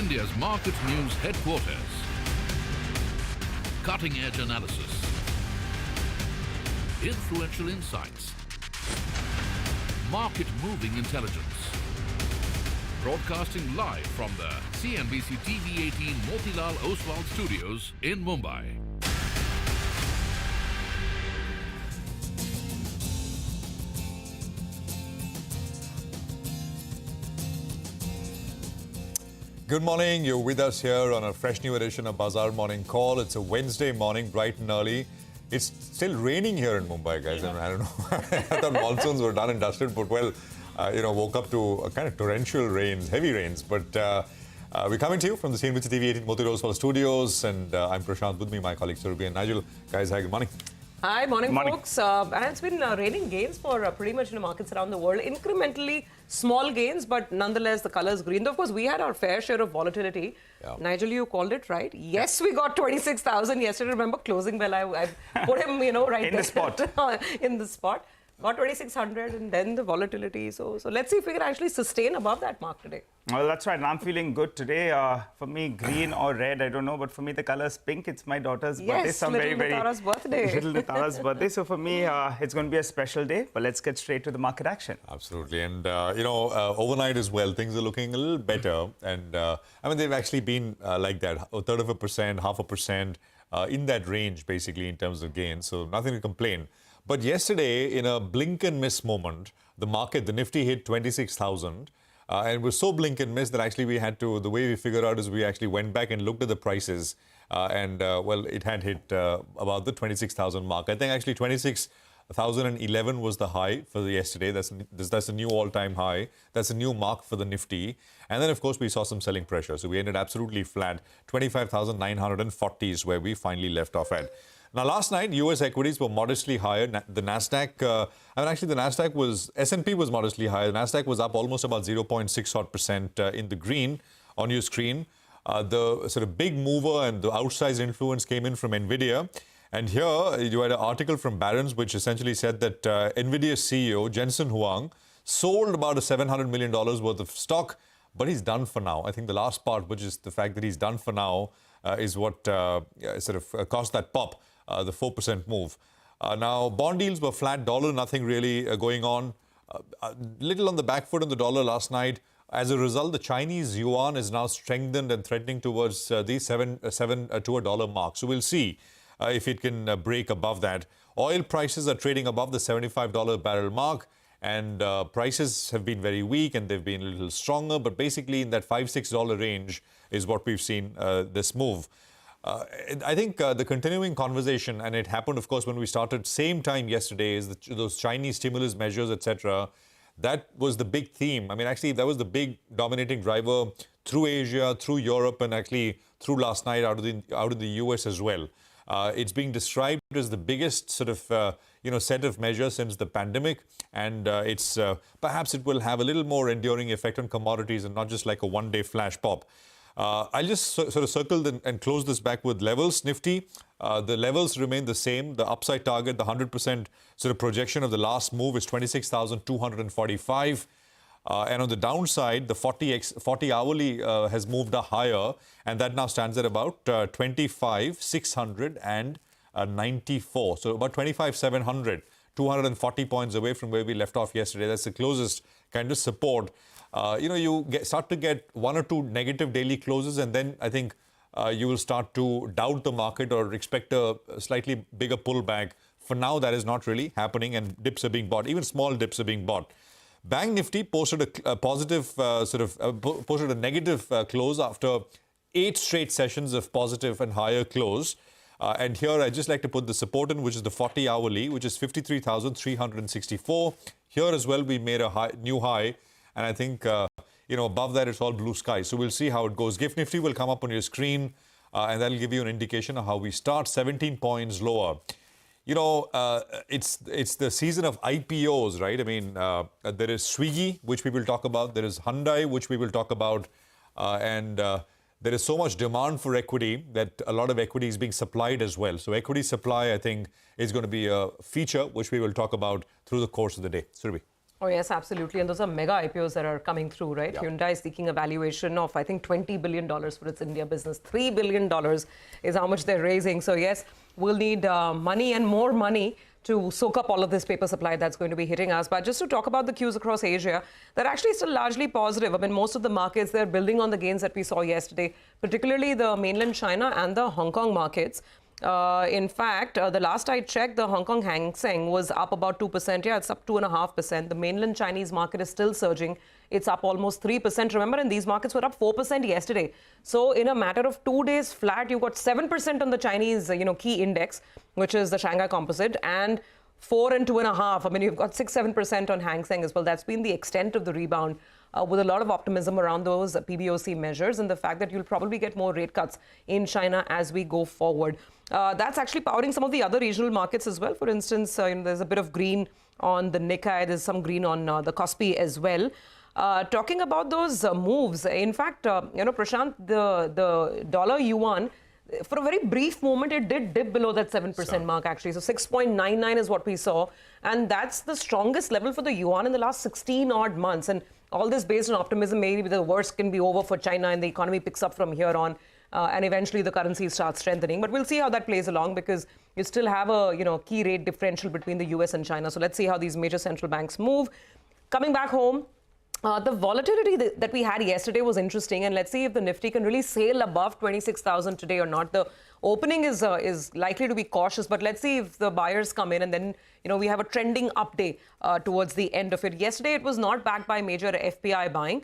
India's market news headquarters. Cutting-edge analysis. Influential insights. Market-moving intelligence. Broadcasting live from the CNBC-TV18 Motilal Oswal studios in Mumbai. Good morning. You're with us here on a fresh new edition of Bazaar Morning Call. It's a Wednesday morning, bright and early. It's still raining here in Mumbai, guys. I don't know. I thought monsoons were done and dusted, but well, woke up to a kind of torrential rains, heavy rains. But we're coming to you from the CNBC-TV18 Motilal Oswal studios, and I'm Prashant. With me, my colleagues Surabhi and Nigel. Guys, hi. Good morning. Hi, morning folks. And it's been raining gains for pretty much in the markets around the world. Incrementally small gains, but nonetheless the color is green. Though, of course, we had our fair share of volatility. Yeah. Nigel, you called it, right? Yes, we got 26,000 yesterday. Remember, closing bell, I put him, right in the spot. In the spot. Got 2,600 and then the volatility. So let's see if we can actually sustain above that mark today. Well, that's right. And I'm feeling good today. For me, green or red, I don't know. But for me, the color is pink. It's my daughter's birthday. So little Natara's birthday. Little Natara's birthday. So for me, it's going to be a special day. But let's get straight to the market action. Absolutely. And, overnight as well, things are looking a little better. And, they've actually been like that. A third of a percent, half a percent, in that range, basically, in terms of gains. So nothing to complain. But yesterday, in a blink and miss moment, the market, the Nifty hit 26,000. And it was so blink and miss that actually we had to, the way we figured out is we actually went back and looked at the prices. It had hit about the 26,000 mark. I think actually 26,011 was the high for yesterday. That's a new all-time high. That's a new mark for the Nifty. And then, of course, we saw some selling pressure. So we ended absolutely flat. 25,940 is where we finally left off at. Now, last night, U.S. equities were modestly higher. The Nasdaq, S&P was modestly higher. The Nasdaq was up almost about 0.6% in the green on your screen. The sort of big mover and the outsized influence came in from NVIDIA. And here, you had an article from Barron's, which essentially said that NVIDIA CEO, Jensen Huang, sold about $700 million worth of stock, but he's done for now. I think the last part, which is the fact that he's done for now, is what caused that pop. The 4% move. Now, bond yields were flat, dollar, nothing really going on. Little on the back foot on the dollar last night. As a result, the Chinese yuan is now strengthened and threatening towards the 7 to a dollar mark. So we'll see if it can break above that. Oil prices are trading above the $75 barrel mark, and prices have been very weak and they've been a little stronger. But basically, in that $5-6 range is what we've seen this move. I think the continuing conversation, and it happened, of course, when we started same time yesterday, is those Chinese stimulus measures, etc. That was the big theme. I mean, actually, that was the big dominating driver through Asia, through Europe, and actually through last night out of the US as well. It's being described as the biggest sort of set of measures since the pandemic, and perhaps it will have a little more enduring effect on commodities and not just like a one-day flash pop. I'll just sort of circle and close this back with levels. Nifty, the levels remain the same. The upside target, the 100% sort of projection of the last move is 26,245. And on the downside, the 40 hourly has moved higher, and that now stands at about 25,694. So about 25,700, 240 points away from where we left off yesterday. That's the closest kind of support. You start to get one or two negative daily closes, and then I think you will start to doubt the market or expect a slightly bigger pullback. For now, that is not really happening, and dips are being bought. Even small dips are being bought. Bank Nifty posted a positive, posted a negative close after 8 straight sessions of positive and higher close. And here I'd just like to put the support in, which is the 40 hourly, which is 53,364. Here as well, we made a new high. And I think, above that, it's all blue sky. So we'll see how it goes. GIFT Nifty will come up on your screen, and that'll give you an indication of how we start. 17 points lower. It's the season of IPOs, right? I mean, there is Swiggy, which we will talk about. There is Hyundai, which we will talk about. And there is so much demand for equity that a lot of equity is being supplied as well. So equity supply, I think, is going to be a feature which we will talk about through the course of the day. Surabhi. Oh, yes, absolutely. And those are mega IPOs that are coming through, right? Yeah. Hyundai is seeking a valuation of, I think, $20 billion for its India business. $3 billion is how much they're raising. So, yes, we'll need money and more money to soak up all of this paper supply that's going to be hitting us. But just to talk about the cues across Asia, they're actually still largely positive. I mean, most of the markets, they're building on the gains that we saw yesterday, particularly the mainland China and the Hong Kong markets. In fact, the last I checked, the Hong Kong Hang Seng was up about 2%. Yeah, it's up 2.5%. The mainland Chinese market is still surging. It's up almost 3%. Remember, and these markets were up 4% yesterday. So in a matter of 2 days flat, you got 7% on the Chinese, key index, which is the Shanghai Composite, and 4 and 2.5. I mean, you've got 6-7% on Hang Seng as well. That's been the extent of the rebound. With a lot of optimism around those PBOC measures and the fact that you'll probably get more rate cuts in China as we go forward. That's actually powering some of the other regional markets as well. For instance, there's a bit of green on the Nikkei. There's some green on the Kospi as well. Talking about those moves, in fact, Prashant, the dollar yuan, for a very brief moment, it did dip below that 7% mark, actually. So 6.99 is what we saw. And that's the strongest level for the yuan in the last 16 odd months. And all this based on optimism, maybe the worst can be over for China and the economy picks up from here on. And eventually the currency starts strengthening. But we'll see how that plays along because you still have a key rate differential between the US and China. So let's see how these major central banks move. Coming back home, the volatility that we had yesterday was interesting, and let's see if the Nifty can really sail above 26,000 today or not. The opening is likely to be cautious, but let's see if the buyers come in and then we have a trending up day towards the end of it. Yesterday, it was not backed by major FPI buying.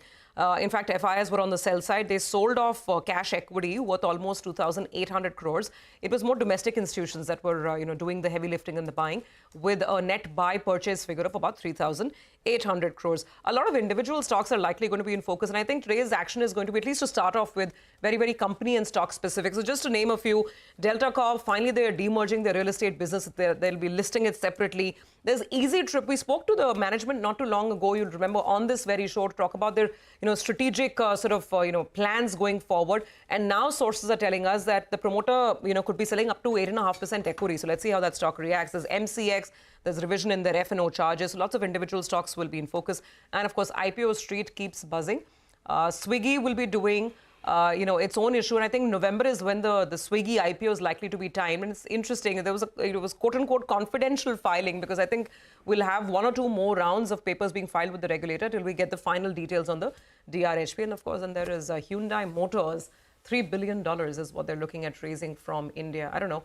In fact, FIs were on the sell side. They sold off cash equity worth almost 2,800 crores. It was more domestic institutions that were, doing the heavy lifting and the buying, with a net buy purchase figure of about 3,800 crores. A lot of individual stocks are likely going to be in focus, and I think today's action is going to be, at least to start off with, very, very company and stock specific. So just to name a few, Delta Corp, finally they are demerging their real estate business. They'll be listing it separately. There's Easy Trip. We spoke to the management not too long ago, you'll remember, on this very show to talk about their strategic plans going forward. And now sources are telling us that the promoter, could be selling up to 8.5% equity. So let's see how that stock reacts. There's MCX, there's revision in their F&O charges. So lots of individual stocks will be in focus. And of course, IPO Street keeps buzzing. Swiggy will be doing its own issue. And I think November is when the Swiggy IPO is likely to be timed. And it's interesting. There was it was quote-unquote confidential filing because I think we'll have 1 or 2 more rounds of papers being filed with the regulator till we get the final details on the DRHP. And of course, then there is Hyundai Motors. $3 billion is what they're looking at raising from India. I don't know.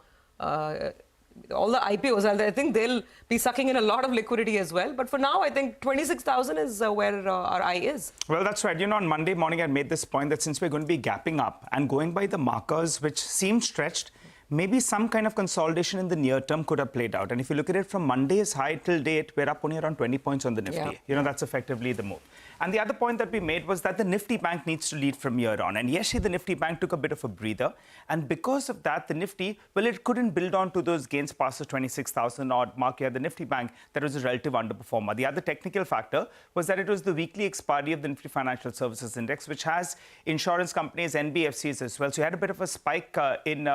All the IPOs, I think they'll be sucking in a lot of liquidity as well. But for now, I think 26,000 is where our eye is. Well, that's right. On Monday morning, I made this point that since we're going to be gapping up and going by the markers which seem stretched, maybe some kind of consolidation in the near term could have played out. And if you look at it from Monday's high till date, we're up only around 20 points on the Nifty. Yeah. That's effectively the move. And the other point that we made was that the Nifty Bank needs to lead from here on. And yesterday, the Nifty Bank took a bit of a breather. And because of that, the Nifty, well, it couldn't build on to those gains past the 26,000 odd mark here. The Nifty Bank, that was a relative underperformer. The other technical factor was that it was the weekly expiry of the Nifty Financial Services Index, which has insurance companies, NBFCs as well. So you had a bit of a spike in,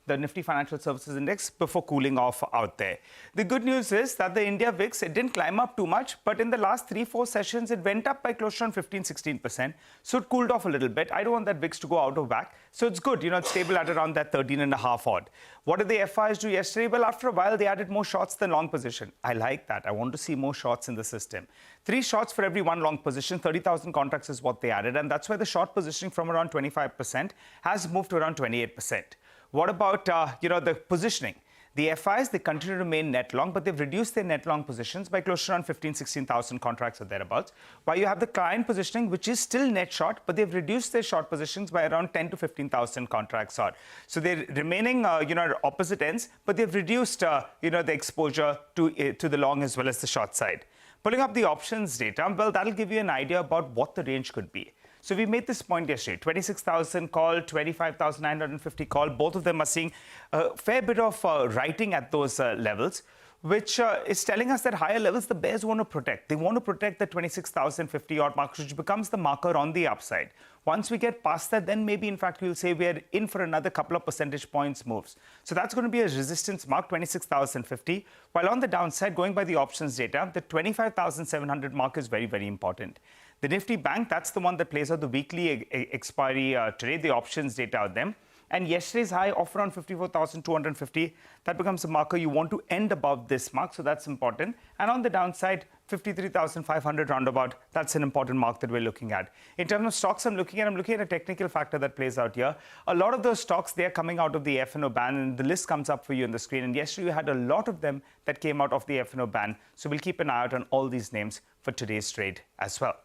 the Nifty Financial Services Index before cooling off out there. The good news is that the India VIX, it didn't climb up too much, but in the last 3-4 sessions, it went up by close to around 15-16%. So it cooled off a little bit. I don't want that VIX to go out of whack. So it's good. It's stable at around that 13.5 odd. What did the FIs do yesterday? Well, after a while, they added more shorts than long position. I like that. I want to see more shorts in the system. 3 shorts for every 1 long position. 30,000 contracts is what they added. And that's why the short positioning from around 25% has moved to around 28%. What about, the positioning? The FIs, they continue to remain net long, but they've reduced their net long positions by close to around 16,000 contracts or thereabouts. While you have the client positioning, which is still net short, but they've reduced their short positions by around 10 to 15,000 contracts odd. So they're remaining, at opposite ends, but they've reduced, the exposure to the long as well as the short side. Pulling up the options data, well, that'll give you an idea about what the range could be. So we made this point yesterday, 26,000 call, 25,950 call. Both of them are seeing a fair bit of writing at those levels, which is telling us that higher levels the bears want to protect. They want to protect the 26,050 odd mark, which becomes the marker on the upside. Once we get past that, then maybe, in fact, we'll say we're in for another couple of percentage points moves. So that's going to be a resistance mark, 26,050. While on the downside, going by the options data, the 25,700 mark is very, very important. The Nifty Bank, that's the one that plays out the weekly expiry today, the options data out there. And yesterday's high of around 54,250, that becomes a marker. You want to end above this mark, so that's important. And on the downside, 53,500 roundabout, that's an important mark that we're looking at. In terms of stocks I'm looking at a technical factor that plays out here. A lot of those stocks, they're coming out of the F&O ban, and the list comes up for you on the screen. And yesterday, we had a lot of them that came out of the F&O ban. So we'll keep an eye out on all these names for today's trade as well.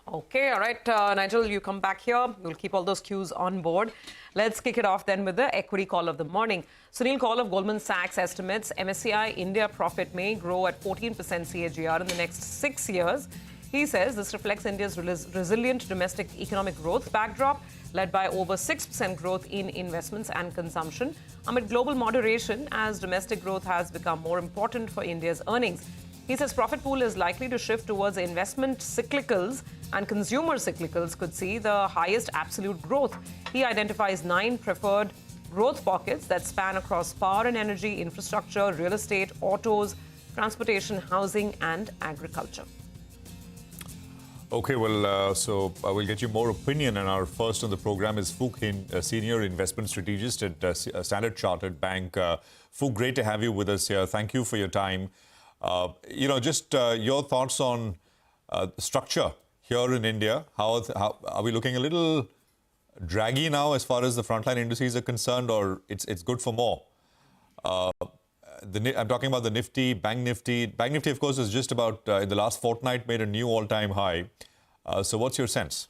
Okay, all right, Nigel, you come back here. We'll keep all those cues on board. Let's kick it off then with the equity call of the morning. Sunil Kaul of Goldman Sachs estimates MSCI India profit may grow at 14% CAGR in the next 6 years. He says this reflects India's resilient domestic economic growth backdrop, led by over 6% growth in investments and consumption, amid global moderation as domestic growth has become more important for India's earnings. He says profit pool is likely to shift towards investment cyclicals, and consumer cyclicals could see the highest absolute growth. He identifies 9 preferred growth pockets that span across power and energy, infrastructure, real estate, autos, transportation, housing, and agriculture. Okay, well, so I will get you more opinion. And our first on the program is Fook Hin, a senior investment strategist at Standard Chartered Bank. Fook, great to have you with us here. Thank you for your time. Just your thoughts on structure here in India. How are we looking a little draggy now as far as the frontline indices are concerned, or it's good for more? I'm talking about the Nifty, Bank Nifty. Bank Nifty, of course, is just about in the last fortnight made a new all-time high. So what's your sense?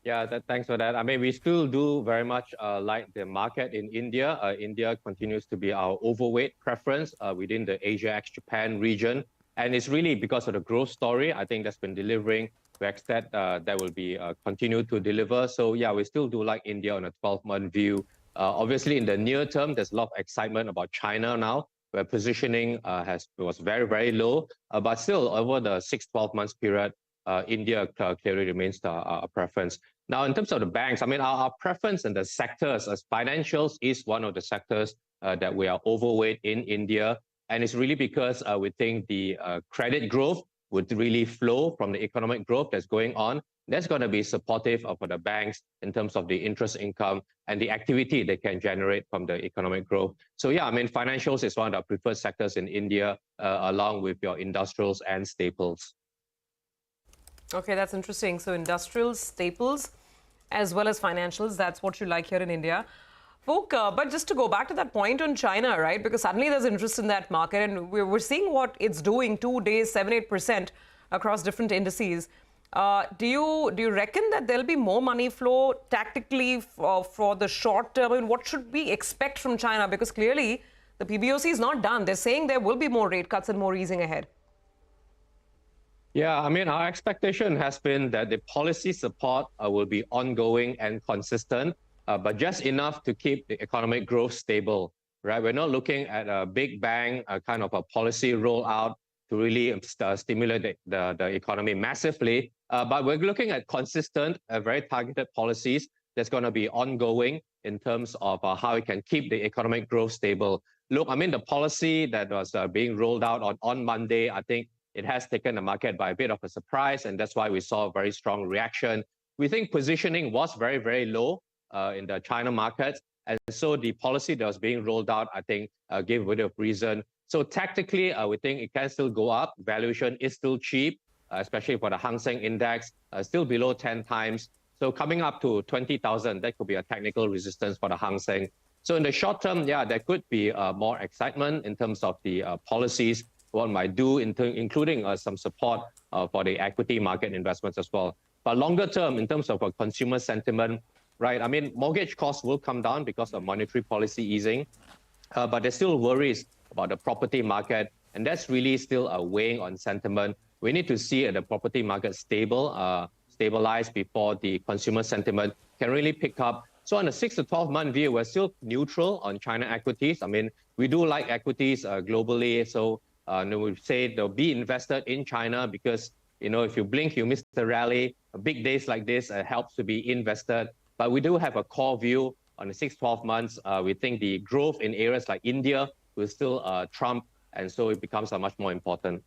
Yeah, thanks for that. I mean, we still do very much like the market in India. India continues to be our overweight preference within the Asia ex-Japan region. And it's really because of the growth story, I think, that's been delivering. We expect that will be continue to deliver. So yeah, we still do like India on a 12-month view. Obviously, in the near term, there's a lot of excitement about China now, where positioning was very, very low. But still, over the 6-12 months period, India clearly remains our preference. Now, in terms of the banks, I mean, our preference in the sectors as financials is one of the sectors that we are overweight in India. And it's really because we think the credit growth would really flow from the economic growth that's going on. That's going to be supportive for the banks in terms of the interest income and the activity they can generate from the economic growth. So yeah, I mean, financials is one of the preferred sectors in India, along with your industrials and staples. Okay, that's interesting. So industrials, staples, as well as financials, that's what you like here in India. Fook, but just to go back to that point on China, right? Because suddenly there's interest in that market, and we're seeing what it's doing, 2 days, 7-8% across different indices. Do you reckon that there'll be more money flow tactically for the short term? I mean, what should we expect from China? Because clearly the PBOC is not done. They're saying there will be more rate cuts and more easing ahead. Yeah, I mean, our expectation has been that the policy support will be ongoing and consistent, but just enough to keep the economic growth stable, right? We're not looking at a big bang kind of a policy rollout to really stimulate the economy massively, but we're looking at consistent, very targeted policies that's going to be ongoing in terms of how we can keep the economic growth stable. Look, I mean, the policy that was being rolled out on Monday, I think it has taken the market by a bit of a surprise, and that's why we saw a very strong reaction. We think positioning was very, very low in the China markets, and so the policy that was being rolled out, I think, gave a bit of reason. So tactically, we think it can still go up. Valuation is still cheap, especially for the Hang Seng Index, still below 10 times. So coming up to 20,000, that could be a technical resistance for the Hang Seng. So in the short term, yeah, there could be more excitement in terms of the policies one might do, including some support for the equity market investments as well. But longer term, in terms of consumer sentiment, right, I mean, mortgage costs will come down because of monetary policy easing, but there's still worries about the property market, and that's really still weighing on sentiment. We need to see the property market stabilize before the consumer sentiment can really pick up. So on a 6 to 12 month view, we're still neutral on China equities. I mean, we do like equities globally, so we say they'll be invested in China because, you know, if you blink, you miss the rally. big days like this helps to be invested. But we do have a core view on the 6-12 months. We think the growth in areas like India will still trump, and so it becomes much more important.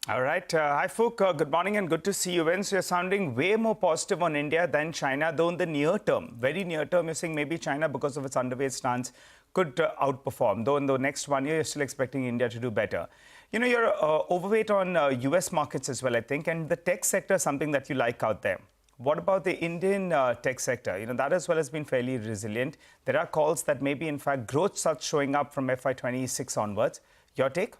All right. Hi, Fook. Good morning and good to see you. Vince, you're sounding way more positive on India than China, though in the near term, very near term, you're saying maybe China, because of its underweight stance, could outperform. Though in the next 1 year, you're still expecting India to do better. You know, you're overweight on US markets as well, I think, and the tech sector is something that you like out there. What about the Indian tech sector? You know, that as well has been fairly resilient. There are calls that maybe, in fact, growth starts showing up from FY26 onwards. Your take?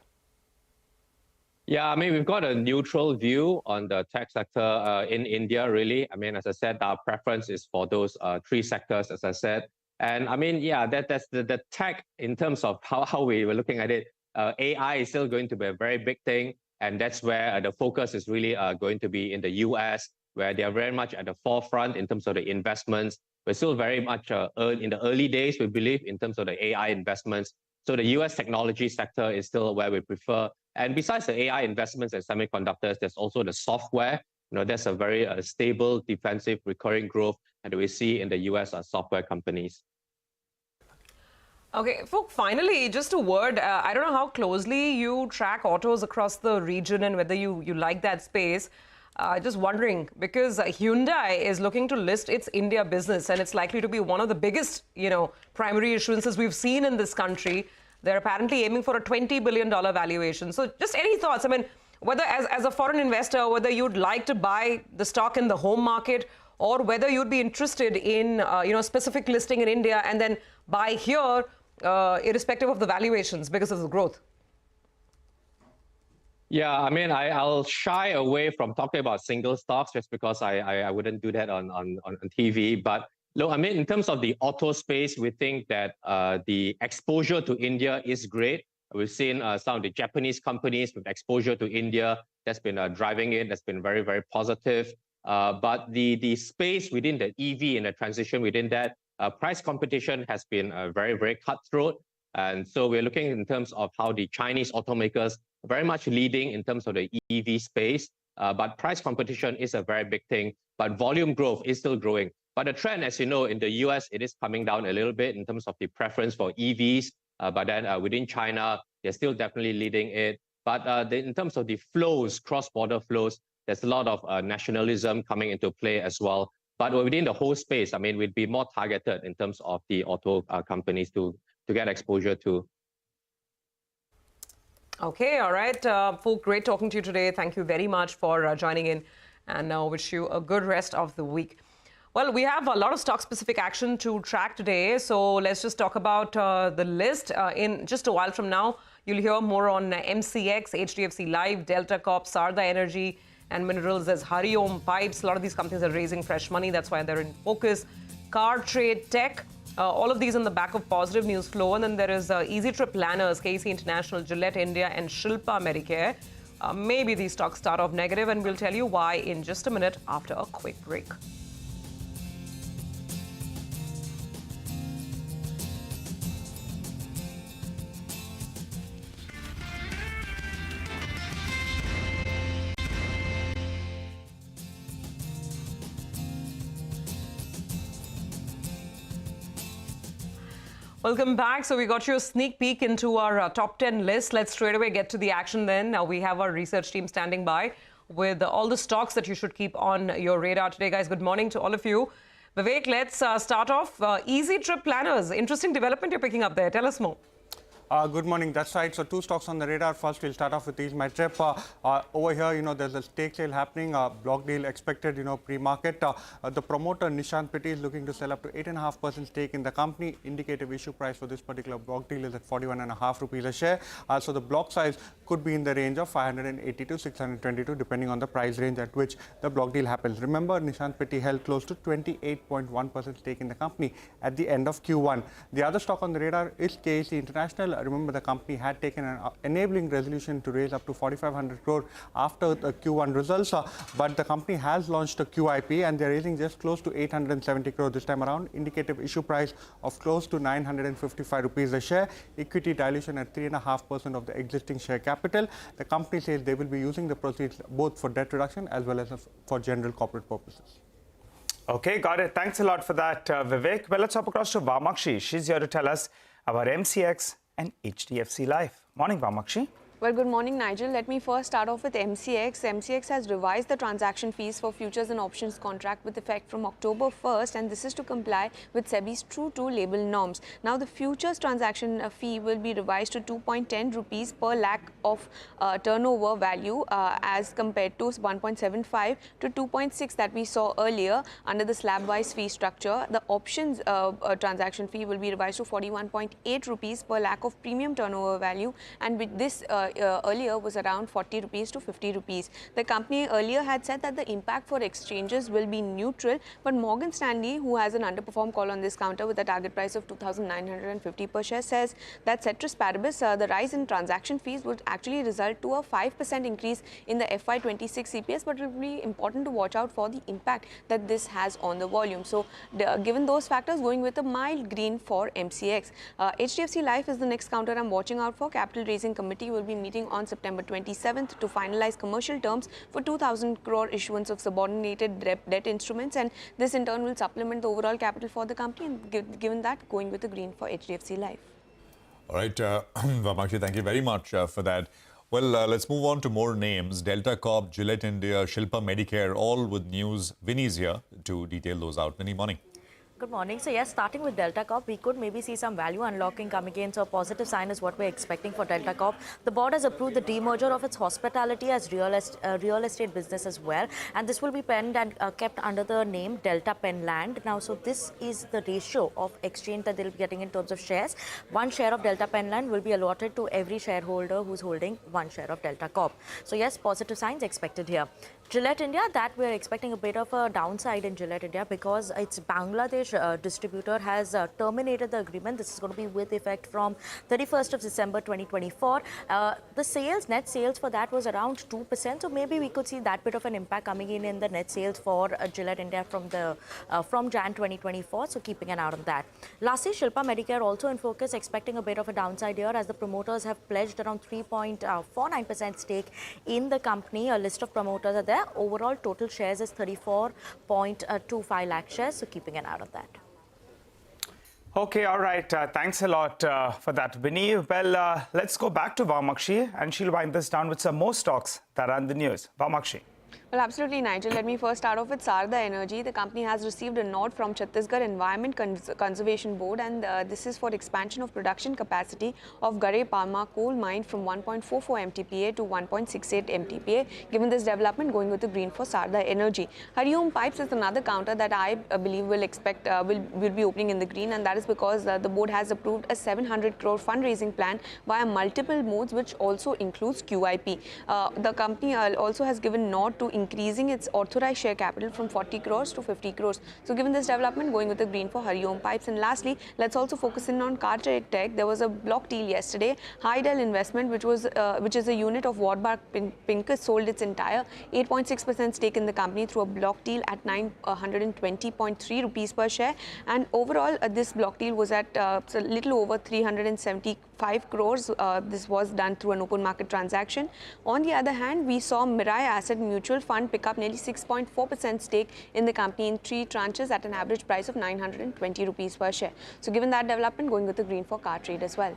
Yeah, I mean, we've got a neutral view on the tech sector in India, really. I mean, as I said, our preference is for those three sectors, as I said. And I mean, yeah, that's the tech in terms of how we were looking at it. AI is still going to be a very big thing. And that's where the focus is really going to be in the US, where they are very much at the forefront in terms of the investments. We're still very much in the early days, we believe, in terms of the AI investments. So the US technology sector is still where we prefer. And besides the AI investments and semiconductors, there's also the software. You know, there's a very stable, defensive, recurring growth that we see in the US software companies. Okay, Fook, finally, just a word. I don't know how closely you track autos across the region and whether you like that space. Just wondering, because Hyundai is looking to list its India business, and it's likely to be one of the biggest, primary issuances we've seen in this country. They're apparently aiming for a $20 billion valuation. So just any thoughts? I mean, whether as a foreign investor, whether you'd like to buy the stock in the home market, or whether you'd be interested in, specific listing in India and then buy here, irrespective of the valuations because of the growth. Yeah, I mean, I'll shy away from talking about single stocks just because I wouldn't do that on TV. But look, I mean, in terms of the auto space, we think that the exposure to India is great. We've seen some of the Japanese companies with exposure to India that's been driving it. That's been very, very positive. But the space within the EV and the transition within that, price competition has been very, very cutthroat. And so we're looking in terms of how the Chinese automakers are very much leading in terms of the EV space. But price competition is a very big thing. But volume growth is still growing. But the trend, as you know, in the US, it is coming down a little bit in terms of the preference for EVs. But then within China, they're still definitely leading it. But in terms of the flows, cross-border flows, there's a lot of nationalism coming into play as well. But within the whole space, I mean, we'd be more targeted in terms of the auto companies to get exposure to. Okay, all right. Fook, great talking to you today. Thank you very much for joining in, and wish you a good rest of the week. Well, we have a lot of stock-specific action to track today, so let's just talk about the list. In just a while from now, you'll hear more on MCX, HDFC Life, Delta Corp, Sarda Energy, and Minerals. There's Hariom Pipes. A lot of these companies are raising fresh money. That's why they're in focus. Car Trade Tech. All of these on the back of positive news flow. And then there is Easy Trip Planners, KC International, Gillette India, and Shilpa Medicare. Maybe these stocks start off negative, and we'll tell you why in just a minute after a quick break. Welcome back. So we got you a sneak peek into our top 10 list. Let's straight away get to the action then. Now we have our research team standing by with all the stocks that you should keep on your radar today, guys. Good morning to all of you. Vivek, let's start off. Easy Trip Planners. Interesting development you're picking up there. Tell us more. Good morning. That's right. So two stocks on the radar. First, we'll start off with Ease My Trip. Over here, there's a stake sale happening. Block deal expected, pre-market. The promoter, Nishant Pitti, is looking to sell up to 8.5% stake in the company. Indicative issue price for this particular block deal is at 41.5 rupees a share. So the block size could be in the range of 580 to 622, depending on the price range at which the block deal happens. Remember, Nishant Pitti held close to 28.1% stake in the company at the end of Q1. The other stock on the radar is KC International. Remember, the company had taken an enabling resolution to raise up to 4,500 crore after the Q1 results, but the company has launched a QIP and they're raising just close to 870 crore this time around. Indicative issue price of close to 955 rupees a share. Equity dilution at 3.5% of the existing share capital. capital. The company says they will be using the proceeds both for debt reduction as well as for general corporate purposes. Okay, got it. Thanks a lot for that, Vivek. Well, let's hop across to Vamakshi. She's here to tell us about MCX and HDFC Life. Morning, Vamakshi. Well, good morning, Nigel. Let me first start off with MCX. MCX has revised the transaction fees for futures and options contract with effect from October 1st, and this is to comply with SEBI's True to Label norms. Now, the futures transaction fee will be revised to 2.10 rupees per lakh of turnover value as compared to 1.75 to 2.6 that we saw earlier under the slab-wise fee structure. The options transaction fee will be revised to 41.8 rupees per lakh of premium turnover value, and with this earlier was around 40 rupees to 50 rupees. The company earlier had said that the impact for exchanges will be neutral, but Morgan Stanley, who has an underperform call on this counter with a target price of 2,950 per share, says that ceteris paribus, the rise in transaction fees would actually result to a 5% increase in the FY26 CPS, but it will be important to watch out for the impact that this has on the volume. So, given those factors, going with a mild green for MCX. HDFC Life is the next counter I'm watching out for. Capital Raising Committee will be meeting on September 27th to finalize commercial terms for 2,000 crore issuance of subordinated debt instruments, and this in turn will supplement the overall capital for the company, and given that, going with the green for HDFC Life. All right, Vamakshi, thank you very much for that. Well, let's move on to more names. Delta Corp, Gillette India, Shilpa Medicare, all with news. Vinny's here to detail those out. Vinny, morning. Good morning. So yes, starting with Delta Corp, we could maybe see some value unlocking coming in. So a positive sign is what we're expecting for Delta Corp. The board has approved the demerger of its hospitality as real estate business as well. And this will be penned and kept under the name Delta Pen Land. Now, so this is the ratio of exchange that they'll be getting in terms of shares. One share of Delta Pen Land will be allotted to every shareholder who's holding one share of Delta Corp. So yes, positive signs expected here. Gillette India, that we're expecting a bit of a downside in Gillette India because its Bangladesh distributor has terminated the agreement. This is going to be with effect from 31st of December 2024. The net sales for that was around 2%. So maybe we could see that bit of an impact coming in the net sales for Gillette India from Jan 2024. So keeping an eye on that. Lastly, Shilpa Medicare also in focus, expecting a bit of a downside here as the promoters have pledged around 3.49% stake in the company. A list of promoters are there. Overall total shares is 34.25 lakh shares, so keeping an eye on that. Okay, all right. Thanks a lot for that, Vinny. Well, let's go back to Vamakshi, and she'll wind this down with some more stocks that are in the news. Vamakshi. Well, absolutely, Nigel. Let me first start off with Sarda Energy. The company has received a nod from Chhattisgarh Environment Conservation Board, and this is for expansion of production capacity of Garre Palma coal mine from 1.44 MTPA to 1.68 MTPA. Given this development, going with the green for Sarda Energy. Hariom Pipes is another counter that I believe will be opening in the green, and that is because the board has approved a 700 crore fundraising plan via multiple modes, which also includes QIP. The company also has given nod to increasing its authorized share capital from 40 crores to 50 crores. So given this development, going with the green for Hariom Pipes. And lastly, let's also focus in on Car Trade Tech. There was a block deal yesterday. Hydel Investment, which is a unit of Warburg Pincus, sold its entire 8.6% stake in the company through a block deal at 920.3 rupees per share. And overall, this block deal was at a little over 375 crores. This was done through an open market transaction. On the other hand, we saw Mirai Asset Mutual Fund pick up nearly 6.4% stake in the company in 3 tranches at an average price of 920 rupees per share. So given that development, going with the green for Car Trade as well.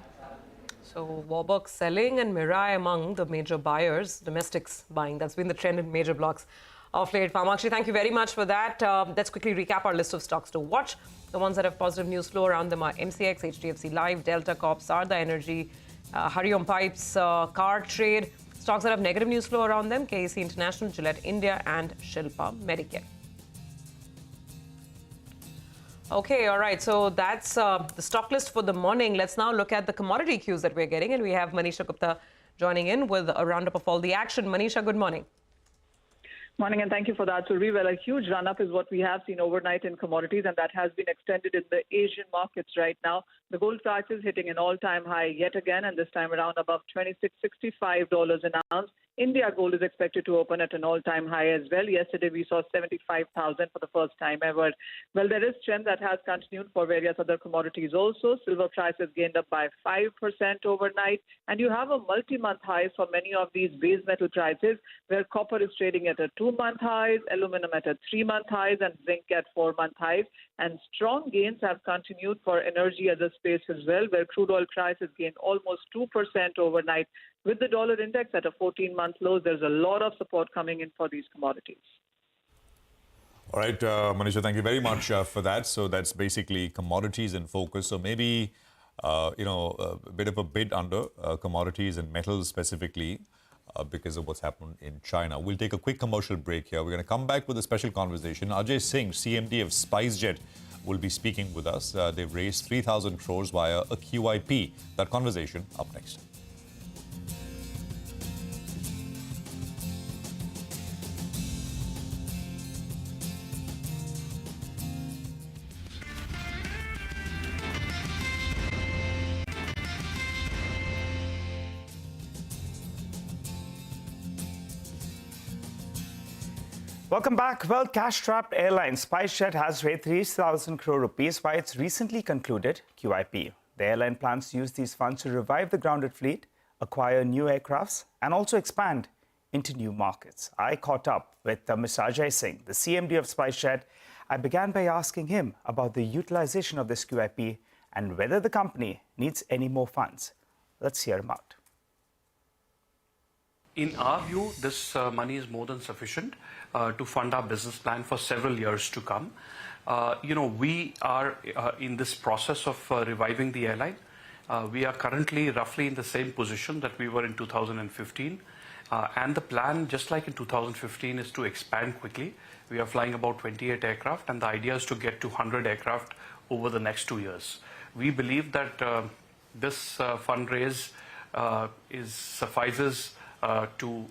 So Warburg selling and Mirai among the major buyers, domestics buying. That's been the trend in major blocks of late. Vamakshi, thank you very much for that. Let's quickly recap our list of stocks to watch. The ones that have positive news flow around them are MCX, HDFC Life, Delta Corp, Sarda Energy, Hariom Pipes, Car Trade. Stocks that have negative news flow around them, KEC International, Gillette India and Shilpa Medicare. Okay, all right. So that's the stock list for the morning. Let's now look at the commodity cues that we're getting. And we have Manisha Gupta joining in with a roundup of all the action. Manisha, good morning. Morning, and thank you for that. So, well, a huge run-up is what we have seen overnight in commodities, and that has been extended in the Asian markets right now. The gold price is hitting an all-time high yet again, and this time around above $26.65 an ounce. India gold is expected to open at an all-time high as well. Yesterday, we saw 75,000 for the first time ever. Well, there is trend that has continued for various other commodities also. Silver prices gained up by 5% overnight. And you have a multi-month high for many of these base metal prices, where copper is trading at a 2-month highs, aluminum at a 3-month highs, and zinc at 4-month highs. And strong gains have continued for energy as a space as well, where crude oil prices gained almost 2% overnight. With the dollar index at a 14-month low, there's a lot of support coming in for these commodities. All right, Manisha, thank you very much for that. So that's basically commodities in focus. So maybe, a bit of a bid under commodities and metals specifically because of what's happened in China. We'll take a quick commercial break here. We're going to come back with a special conversation. Ajay Singh, CMD of SpiceJet, will be speaking with us. They've raised 3,000 crores via a QIP. That conversation up next. Welcome back. Well, cash-strapped airline SpiceJet has raised 3,000 crore rupees via its recently concluded QIP. The airline plans to use these funds to revive the grounded fleet, acquire new aircrafts, and also expand into new markets. I caught up with Mr. Ajay Singh, the CMD of SpiceJet. I began by asking him about the utilization of this QIP and whether the company needs any more funds. Let's hear him out. In our view, this money is more than sufficient to fund our business plan for several years to come. We are in this process of reviving the airline. We are currently roughly in the same position that we were in 2015. And the plan, just like in 2015, is to expand quickly. We are flying about 28 aircraft, and the idea is to get to 100 aircraft over the next 2 years. We believe that this fundraise suffices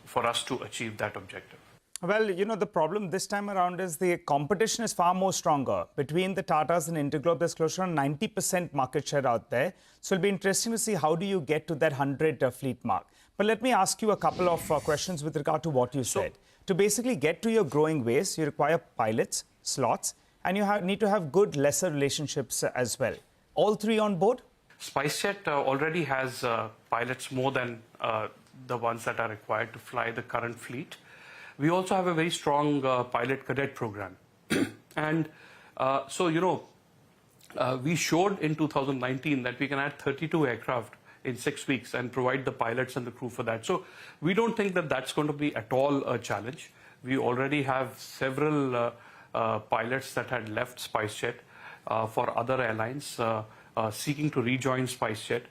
for us to achieve that objective. Well, the problem this time around is the competition is far more stronger. Between the Tatas and Interglobe, there's close to 90% market share out there. So it'll be interesting to see how do you get to that 100 fleet mark. But let me ask you a couple of questions with regard to what you said. To basically get to your growing ways, you require pilots, slots, and you need to have good lessor relationships as well. All three on board? SpiceJet already has pilots more than the ones that are required to fly the current fleet. We also have a very strong pilot cadet program. And we showed in 2019 that we can add 32 aircraft in 6 weeks and provide the pilots and the crew for that. So we don't think that that's going to be at all a challenge. We already have several pilots that had left SpiceJet for other airlines seeking to rejoin SpiceJet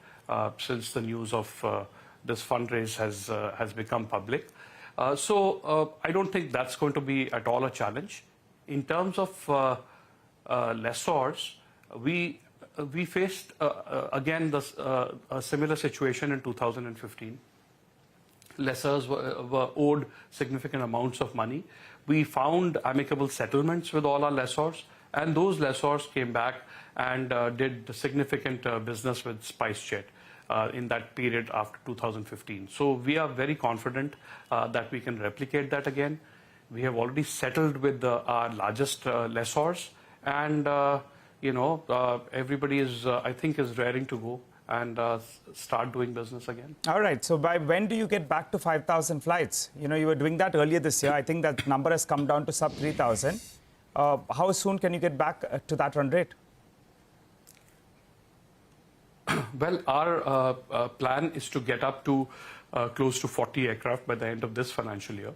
since the news of this fundraise has become public. So I don't think that's going to be at all a challenge. In terms of lessors, we faced, again, a similar situation in 2015. Lessors were owed significant amounts of money. We found amicable settlements with all our lessors, and those lessors came back and did significant business with SpiceJet in that period after 2015. So we are very confident that we can replicate that again. We have already settled with our largest lessors, and everybody is, I think, is raring to go and start doing business again. All right. So by when do you get back to 5,000 flights? You were doing that earlier this year. I think that number has come down to sub 3,000. How soon can you get back to that run rate? Well, our plan is to get up to close to 40 aircraft by the end of this financial year,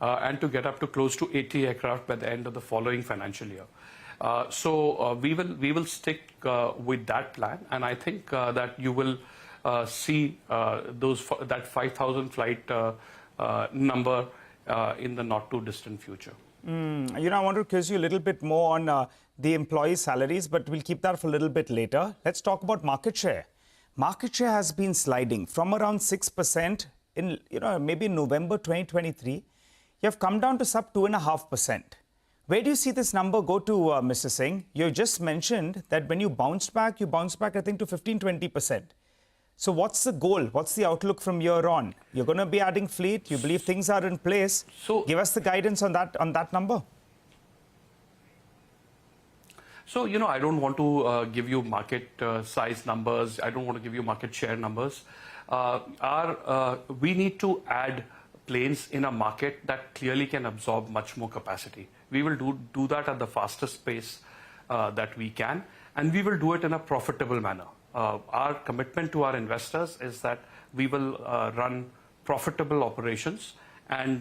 and to get up to close to 80 aircraft by the end of the following financial year. So we will stick with that plan, and I think that you will see that 5,000 flight number in the not too distant future. I want to quiz you a little bit more on the employee salaries, but we'll keep that for a little bit later. Let's talk about market share. Market share has been sliding from around 6% in, maybe in November 2023. You have come down to sub 2.5%. Where do you see this number go to, Mr. Singh? You just mentioned that when you bounced back, I think, to 15-20%. So what's the goal? What's the outlook from here on? You're going to be adding fleet. You believe things are in place. So give us the guidance on that number. So, I don't want to give you market size numbers. I don't want to give you market share numbers. We need to add planes in a market that clearly can absorb much more capacity. We will do that at the fastest pace that we can, and we will do it in a profitable manner. Our commitment to our investors is that we will run profitable operations and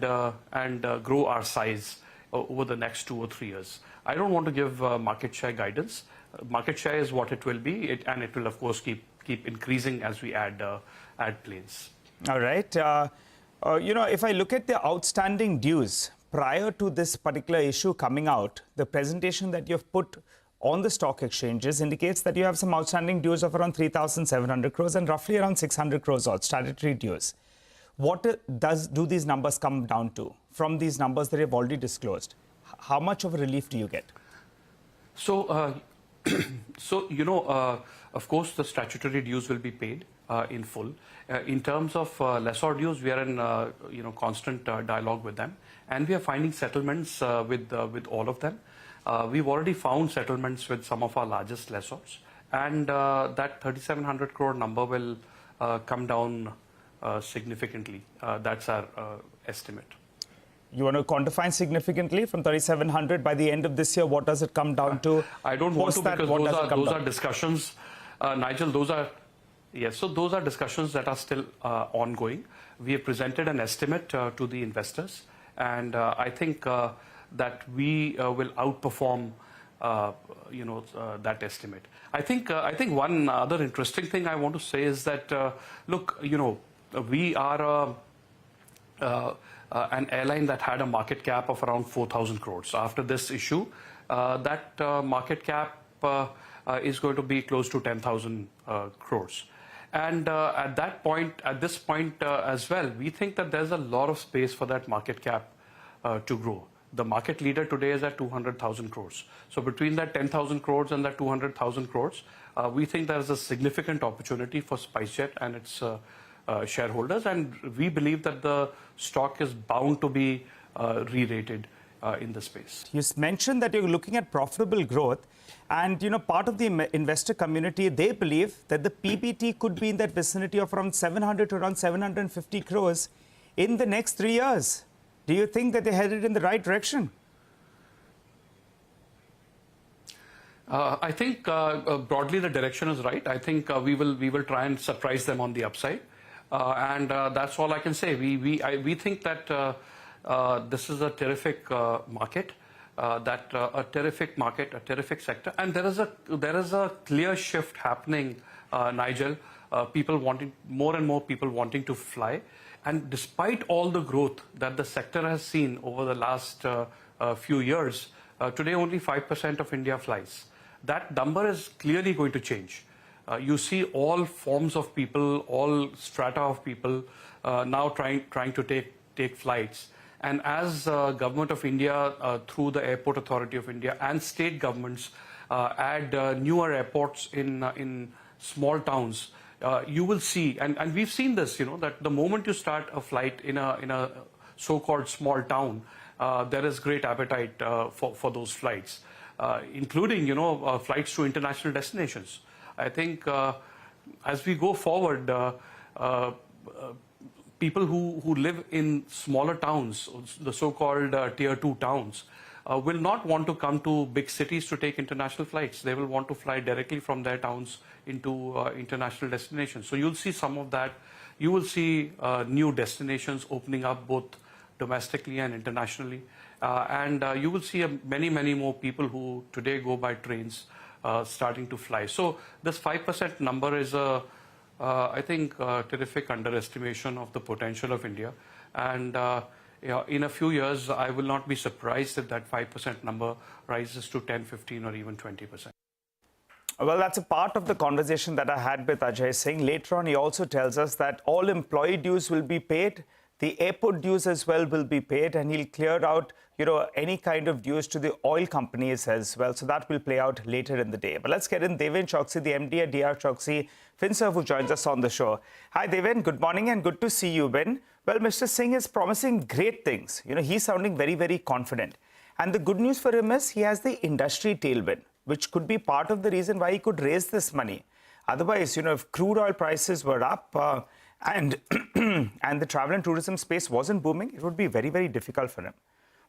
grow our size over the next 2 or 3 years. I don't want to give market share guidance. Market share is what it will be, and it will, of course, keep increasing as we add planes. All right. If I look at the outstanding dues prior to this particular issue coming out, the presentation that you've put on the stock exchanges indicates that you have some outstanding dues of around 3,700 crores and roughly around 600 crores odd statutory dues. What do these numbers come down to from these numbers that you've already disclosed? How much of a relief do you get? So, of course, the statutory dues will be paid in full. In terms of lessor dues, we are in constant dialogue with them, and we are finding settlements with all of them. We've already found settlements with some of our largest lessors, and that 3,700 crore number will come down significantly. That's our estimate. You want to quantify significantly from 3,700 by the end of this year? What does it come down to? I don't want to, because those are discussions, Nigel. Those are So those are discussions that are still ongoing. We have presented an estimate to the investors, and I think that we will outperform that estimate. I think one other interesting thing I want to say is that look, we are an airline that had a market cap of around 4,000 crores. After this issue, that market cap is going to be close to 10,000 crores. And at this point as well, we think that there's a lot of space for that market cap to grow. The market leader today is at 200,000 crores. So between that 10,000 crores and that 200,000 crores, we think there's a significant opportunity for SpiceJet and its shareholders. And we believe that the stock is bound to be re-rated in the space. You mentioned that you're looking at profitable growth. And, part of the investor community, they believe that the PBT could be in that vicinity of around 700 to around 750 crores in the next 3 years. Do you think that they're headed in the right direction? I think broadly the direction is right. I think we will try and surprise them on the upside, and that's all I can say. We think that this is a terrific market. A terrific sector, and there is a clear shift happening, Nigel. More and more people wanting to fly, and despite all the growth that the sector has seen over the last few years, today only 5% of India flies. That number is clearly going to change. You see all forms of people, all strata of people now trying to take flights. And as Government of India, through the Airport Authority of India and state governments, add newer airports in small towns, you will see, and we've seen this, that the moment you start a flight in a so-called small town, there is great appetite for those flights, including, flights to international destinations. I think as we go forward, people who live in smaller towns, the so-called tier 2 towns, will not want to come to big cities to take international flights. They will want to fly directly from their towns into international destinations. So you'll see some of that. You will see new destinations opening up both domestically and internationally. And you will see many, many more people who today go by trains starting to fly. So this 5% number is I think terrific underestimation of the potential of India, and in a few years I will not be surprised if that 5% number rises to 10, 15 or even 20%. Well, that's a part of the conversation that I had with Ajay Singh. Later on, he also tells us that all employee dues will be paid. The airport dues as well will be paid, and he'll clear out, any kind of dues to the oil companies as well. So that will play out later in the day. But let's get in Deven Choksi, the MD at DR Choksi FinServ, who joins us on the show. Hi, Deven. Good morning and good to see you, Ben. Well, Mr. Singh is promising great things. He's sounding very, very confident. And the good news for him is he has the industry tailwind, which could be part of the reason why he could raise this money. Otherwise, if crude oil prices were up and the travel and tourism space wasn't booming, it would be very, very difficult for him.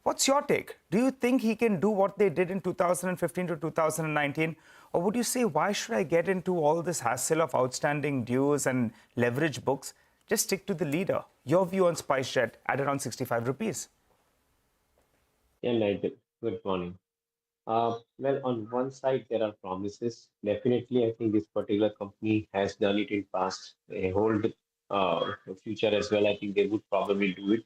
What's your take? Do you think he can do what they did in 2015 to 2019? Or would you say, why should I get into all this hassle of outstanding dues and leverage books? Just stick to the leader. Your view on SpiceJet at around 65 rupees. Yeah, Nigel. Good morning. Well, on one side, there are promises. Definitely, I think this particular company has done it in past. They hold future as well. I think they would probably do it.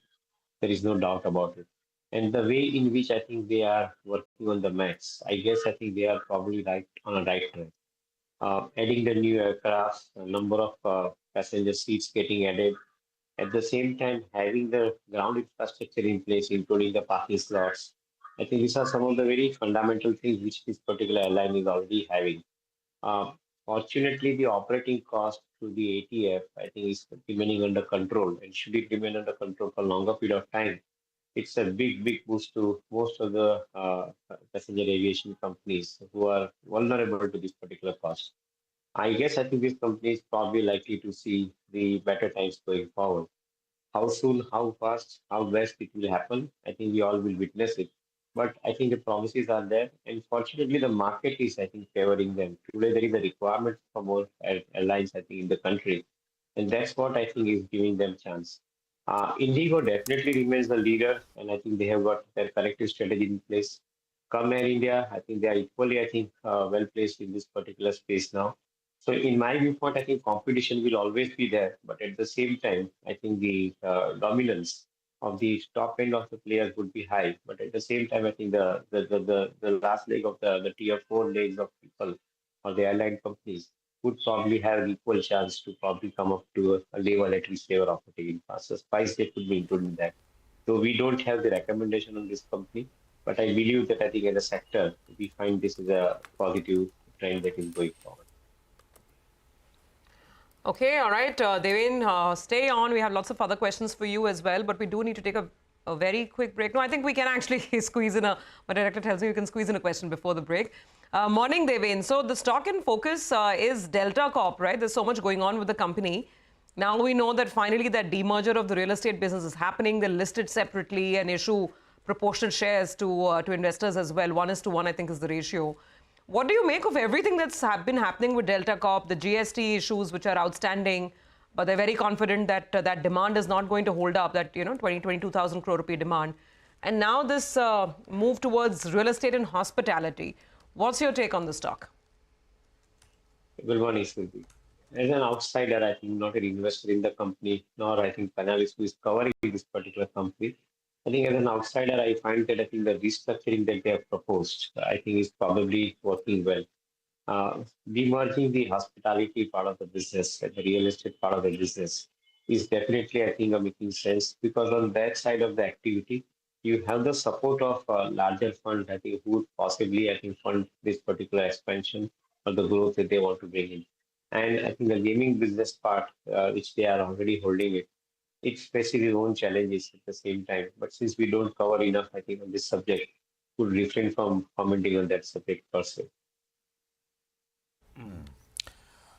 There is no doubt about it. And the way in which I think they are working on the max, I guess I think they are probably right on a right track. Adding the new aircraft, a number of passenger seats getting added. At the same time, having the ground infrastructure in place, including the parking slots. I think these are some of the very fundamental things which this particular airline is already having. Fortunately, the operating cost through the ATF, I think, is remaining under control. And should it remain under control for a longer period of time, it's a big, big boost to most of the passenger aviation companies who are vulnerable to this particular cost. I guess I think this company is probably likely to see the better times going forward. How soon, how fast, how best it will happen, I think we all will witness it. But I think the promises are there. And fortunately, the market is, I think, favoring them. Today, there is a requirement for more airlines, I think, in the country. And that's what I think is giving them chance. Indigo definitely remains the leader. And I think they have got their corrective strategy in place. Come Air India, I think they are equally, I think, well placed in this particular space now. So in my viewpoint, I think competition will always be there. But at the same time, I think the dominance of the top end of the players would be high. But at the same time, I think the last leg of the tier 4 legs of people or the airline companies would probably have an equal chance to probably come up to a level at which they were operating fast. So SpiceJet could be included in that. So we don't have the recommendation on this company, but I believe that I think as a sector, we find this is a positive trend that is going forward. Okay, all right, Deven, stay on. We have lots of other questions for you as well, but we do need to take a very quick break. No, I think we can actually squeeze in my director tells me you can squeeze in a question before the break. Morning, Deven. So the stock in focus is Delta Corp, right? There's so much going on with the company. Now we know that finally that demerger of the real estate business is happening. They're listed separately and issue proportionate shares to investors as well. 1:1, I think, is the ratio. What do you make of everything that's been happening with Delta Corp, the GST issues which are outstanding, but they're very confident that that demand is not going to hold up, that, 22,000 crore rupee demand. And now this move towards real estate and hospitality. What's your take on the stock? Good morning, Smriti. As an outsider, I think not an investor in the company, nor I think analyst who is covering this particular company. I think as an outsider, I find that I think the restructuring that they have proposed, I think is probably working well. Demerging the hospitality part of the business and the real estate part of the business is definitely, I think, making sense, because on that side of the activity, you have the support of a larger fund, I think, who would possibly, I think, fund this particular expansion or the growth that they want to bring in. And I think the gaming business part, which they are already holding it faces its own challenges at the same time. But since we don't cover enough, I think, on this subject, we'll refrain from commenting on that subject per se.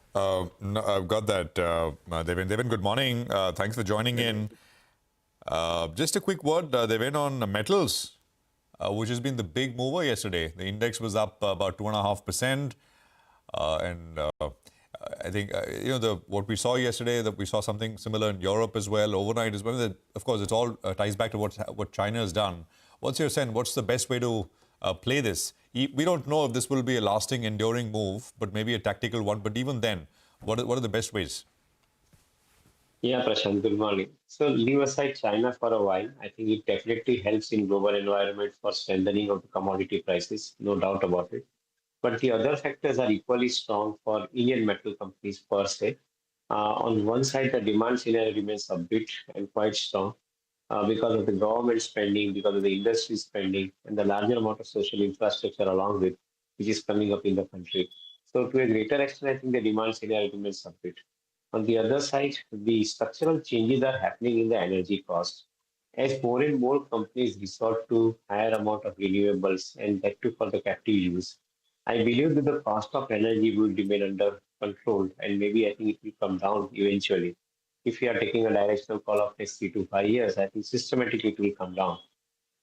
No, I've got that, Deven. Deven, good morning. Thanks for joining in. Just a quick word, Deven, on metals, which has been the big mover yesterday. The index was up about 2.5%. And I think, what we saw yesterday, that we saw something similar in Europe as well, overnight as well. That, of course, it's all ties back to what China has done. What's your sense? What's the best way to play this? We don't know if this will be a lasting, enduring move, but maybe a tactical one. But even then, what are the best ways? Yeah, Prashant, good morning. So leave aside China for a while. I think it definitely helps in global environment for strengthening of the commodity prices, no doubt about it. But the other factors are equally strong for Indian metal companies per se. On one side, the demand scenario remains upbeat and quite strong because of the government spending, because of the industry spending, and the larger amount of social infrastructure along with, which is coming up in the country. So, to a greater extent, I think the demand scenario remains upbeat. On the other side, the structural changes are happening in the energy cost. As more and more companies resort to higher amount of renewables and that too for the captive use, I believe that the cost of energy will remain under control and maybe I think it will come down eventually. If you are taking a directional call of next 3 to 5 years, I think systematically it will come down.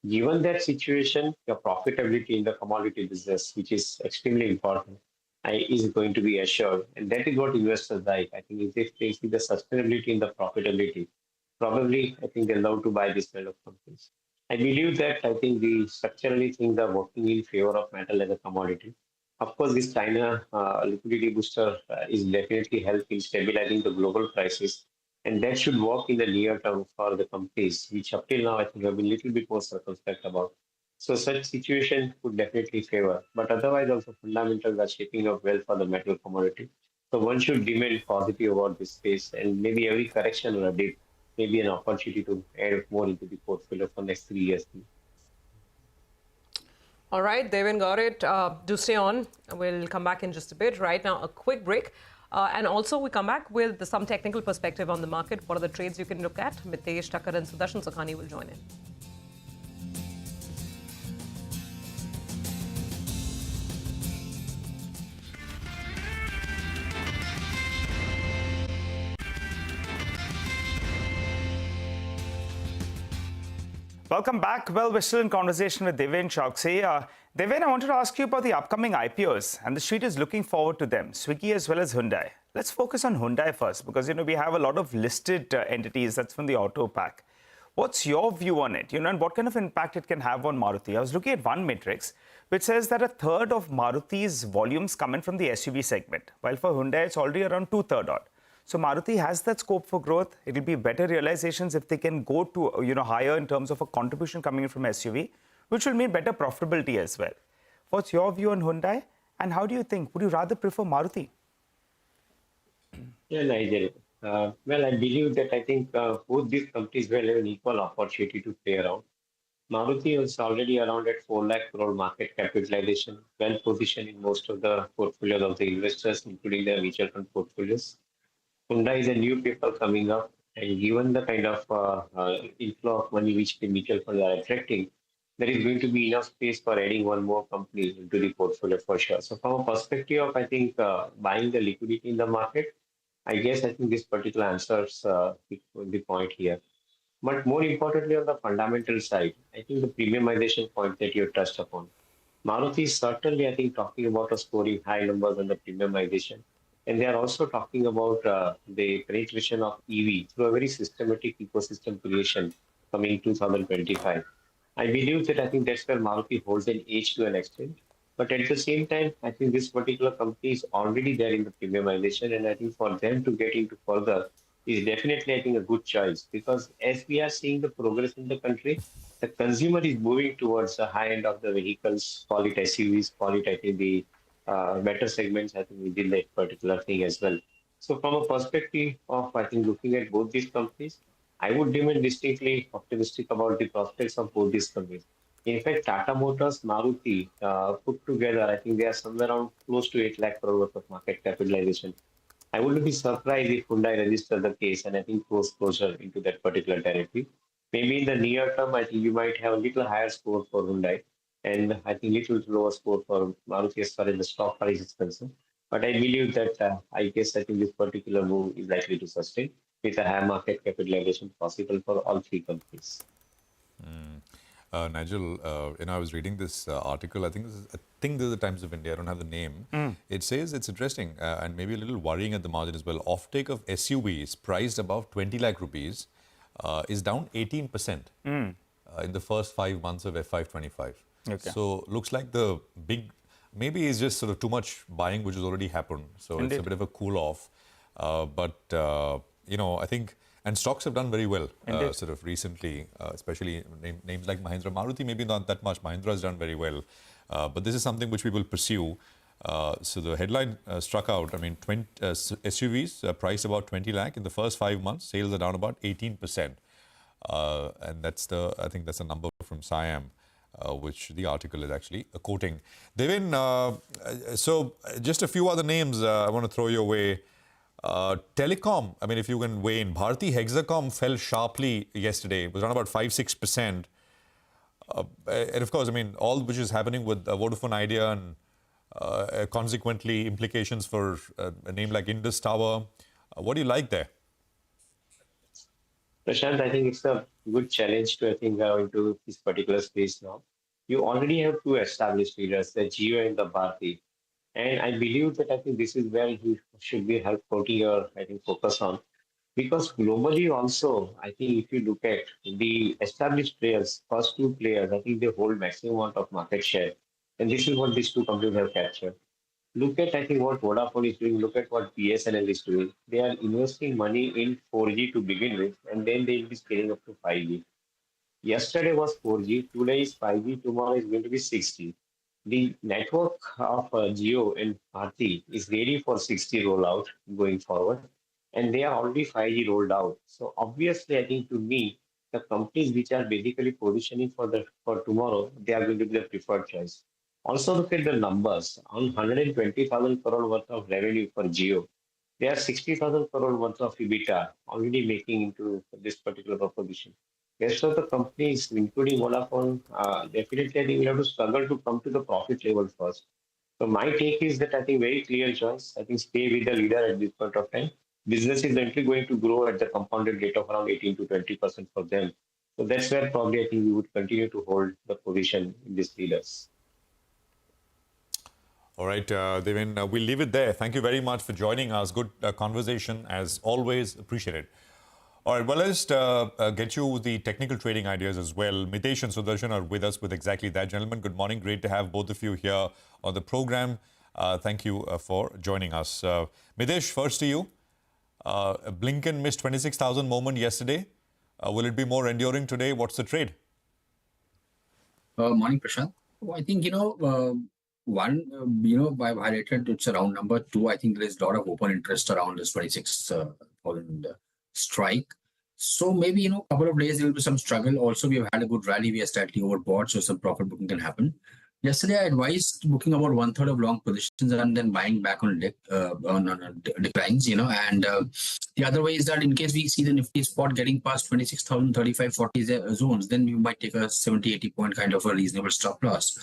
Given that situation, your profitability in the commodity business, which is extremely important, is going to be assured. And that is what investors like. I think if they see the sustainability in the profitability, probably I think they love to buy this kind of companies. I believe that I think the structurally things are working in favor of metal as a commodity. Of course, this China liquidity booster is definitely helping stabilizing the global prices, and that should work in the near term for the companies, which up till now I think have been a little bit more circumspect about. So such situation would definitely favor, but otherwise also fundamentals are shaping up well for the metal commodity. So one should remain positive about this space, and maybe every correction or a dip may be an opportunity to add more into the portfolio for next 3 years. All right, Devin got it. Do stay on. We'll come back in just a bit. Right now, a quick break. And also, we come back with some technical perspective on the market. What are the trades you can look at? Mitesh Thakkar and Sudarshan Sakhani will join in. Welcome back. Well, we're still in conversation with Devin Chowksey. Devin, I wanted to ask you about the upcoming IPOs, and the street is looking forward to them, Swiggy as well as Hyundai. Let's focus on Hyundai first, because, we have a lot of listed entities. That's from the auto pack. What's your view on it, and what kind of impact it can have on Maruti? I was looking at one matrix, which says that a third of Maruti's volumes come in from the SUV segment, while for Hyundai, it's already around two-thirds odd. So Maruti has that scope for growth. It will be better realizations if they can go to higher in terms of a contribution coming in from SUV, which will mean better profitability as well. What's your view on Hyundai, and how do you think? Would you rather prefer Maruti? Yeah, Nigel. Well, I believe that I think both these companies will have an equal opportunity to play around. Maruti is already around at 4 lakh crore market capitalization, well positioned in most of the portfolios of the investors, including their mutual fund portfolios. Hyundai is a new paper coming up, and given the kind of inflow of money which the mutual funds are attracting, there is going to be enough space for adding one more company into the portfolio for sure. So from a perspective of, I think, buying the liquidity in the market, I think this particular answers the point here. But more importantly, on the fundamental side, I think the premiumization point that you touched upon. Maruti is certainly, I think, talking about scoring high numbers on the premiumization. And they are also talking about the penetration of EV through a very systematic ecosystem creation coming 2025. I believe that I think that's where Maruti holds an edge to an extent. But at the same time, I think this particular company is already there in the premiumization. And I think for them to get into further is definitely, I think, a good choice. Because as we are seeing the progress in the country, the consumer is moving towards the high end of the vehicles, call it SUVs, call it, I think, the better segments, I think we did that particular thing as well. So from a perspective of, I think, looking at both these companies, I would remain distinctly optimistic about the prospects of both these companies. In fact, Tata Motors, Maruti put together, I think they are somewhere around close to 8 lakh crore worth of market capitalization. I wouldn't be surprised if Hyundai registers the case and I think goes closer into that particular territory. Maybe in the near term, I think you might have a little higher score for Hyundai, and I think little lower score for Maruti as far as the stock price is concerned. But I believe that I think this particular move is likely to sustain with a high market capitalization possible for all three companies. Nigel, I was reading this article. I think this is the Times of India. I don't have the name. It says it's interesting and maybe a little worrying at the margin as well. Offtake of SUVs priced above 20 lakh rupees is down 18% in the first 5 months of FY25. Okay. So looks like the big, maybe it's just sort of too much buying which has already happened. So Indeed. It's a bit of a cool off. I think, and stocks have done very well sort of recently, especially names like Mahindra. Maruti maybe not that much. Mahindra has done very well. But this is something which we will pursue. So the headline struck out. I mean, SUVs priced about 20 lakh in the first 5 months. Sales are down about 18%. And I think that's a number from SIAM, which the article is actually quoting. Devin, so just a few other names I want to throw your way. Telecom, I mean, if you can weigh in, Bharti Hexacom fell sharply yesterday. It was around about 5-6%. And of course, I mean, all which is happening with Vodafone Idea and consequently implications for a name like Indus Tower. What do you like there? Prashant, I think it's a good challenge to, go into this particular space now. You already have two established leaders, the Jio and the Bharti. And I believe that this is where you should be putting your, focus on. Because globally also, if you look at the established players, first two players, they hold maximum amount of market share. And this is what these two companies have captured. Look at, what Vodafone is doing. Look at what BSNL is doing. They are investing money in 4G to begin with, and then they will be scaling up to 5G. Yesterday was 4G, today is 5G, tomorrow is going to be 6G. The network of Jio and Bharti is ready for 6G rollout going forward, and they are already 5G rolled out. So obviously, to me, the companies which are basically positioning for tomorrow, they are going to be the preferred choice. Also look at the numbers. On 120,000 crore worth of revenue for Jio, there are 60,000 crore worth of EBITDA already making into this particular proposition. Rest of the companies, including Vodafone, definitely will have to struggle to come to the profit level first. So my take is that very clear choice. Stay with the leader at this point of time. Business is actually going to grow at the compounded rate of around 18 to 20% for them. So that's where probably we would continue to hold the position in these leaders. All right, Devin, we'll leave it there. Thank you very much for joining us. Good conversation, as always. Appreciate it. All right, well, let's get you the technical trading ideas as well. Mitesh and Sudarshan are with us with exactly that. Gentlemen, good morning. Great to have both of you here on the program. Thank you for joining us. Mitesh, first to you. Blinken missed 26,000 moment yesterday. Will it be more enduring today? What's the trade? Morning, Prashant. Well, I think, one, I've highlighted it's a round number. Two, I think there is a lot of open interest around this 26,000 strike. So maybe, a couple of days there will be some struggle. Also, we've had a good rally. We are slightly overbought, so some profit booking can happen. Yesterday, I advised booking about 1/3 of long positions and then buying back on declines, and the other way is that in case we see the Nifty spot getting past 26,000, 35, 40 zones, then we might take a 70, 80 point kind of a reasonable stop loss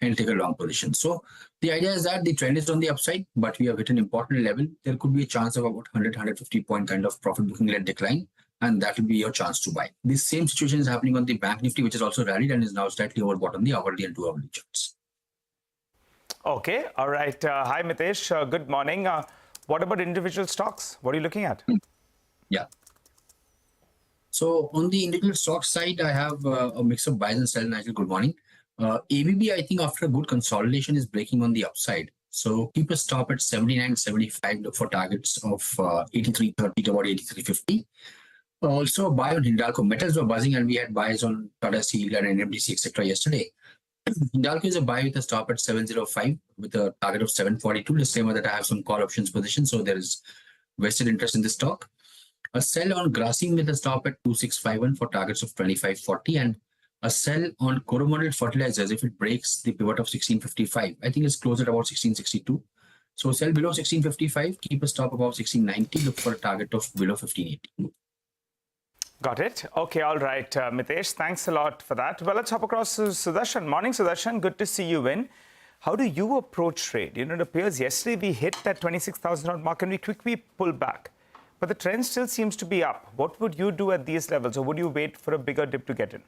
and take a long position. So the idea is that the trend is on the upside, but we have hit an important level. There could be a chance of about 100, 150 point kind of profit booking led decline, and that will be your chance to buy. This same situation is happening on the Bank Nifty, which has also rallied and is now slightly overbought on the hourly and 2 hourly charts. Okay, all right. Hi, Mitesh. Good morning. What about individual stocks? What are you looking at? Yeah. So on the individual stock side, I have a mix of buys and sell. Nigel, good morning. ABB, I think after a good consolidation is breaking on the upside. So keep a stop at 79.75 for targets of 83.30 to about 83.50. Also buy on Hindalco. Metals were buzzing and we had buys on Tata Steel and NMDC, etc. yesterday. Hindalco is a buy with a stop at 705 with a target of 742. Disclaimer that I have some call options position, so there is vested interest in this stock. A sell on Grasim with a stop at 2651 for targets of 2540, and a sell on Coromandel Fertilizers if it breaks the pivot of 1655. I think it's closed at about 1662. So sell below 1655, keep a stop above 1690, look for a target of below 1580. Got it. Okay, all right, Mitesh, thanks a lot for that. Well, let's hop across to Sudarshan. Morning, Sudarshan. Good to see you in. How do you approach trade? It appears yesterday we hit that 26,000 mark and we quickly pulled back. But the trend still seems to be up. What would you do at these levels, or would you wait for a bigger dip to get in?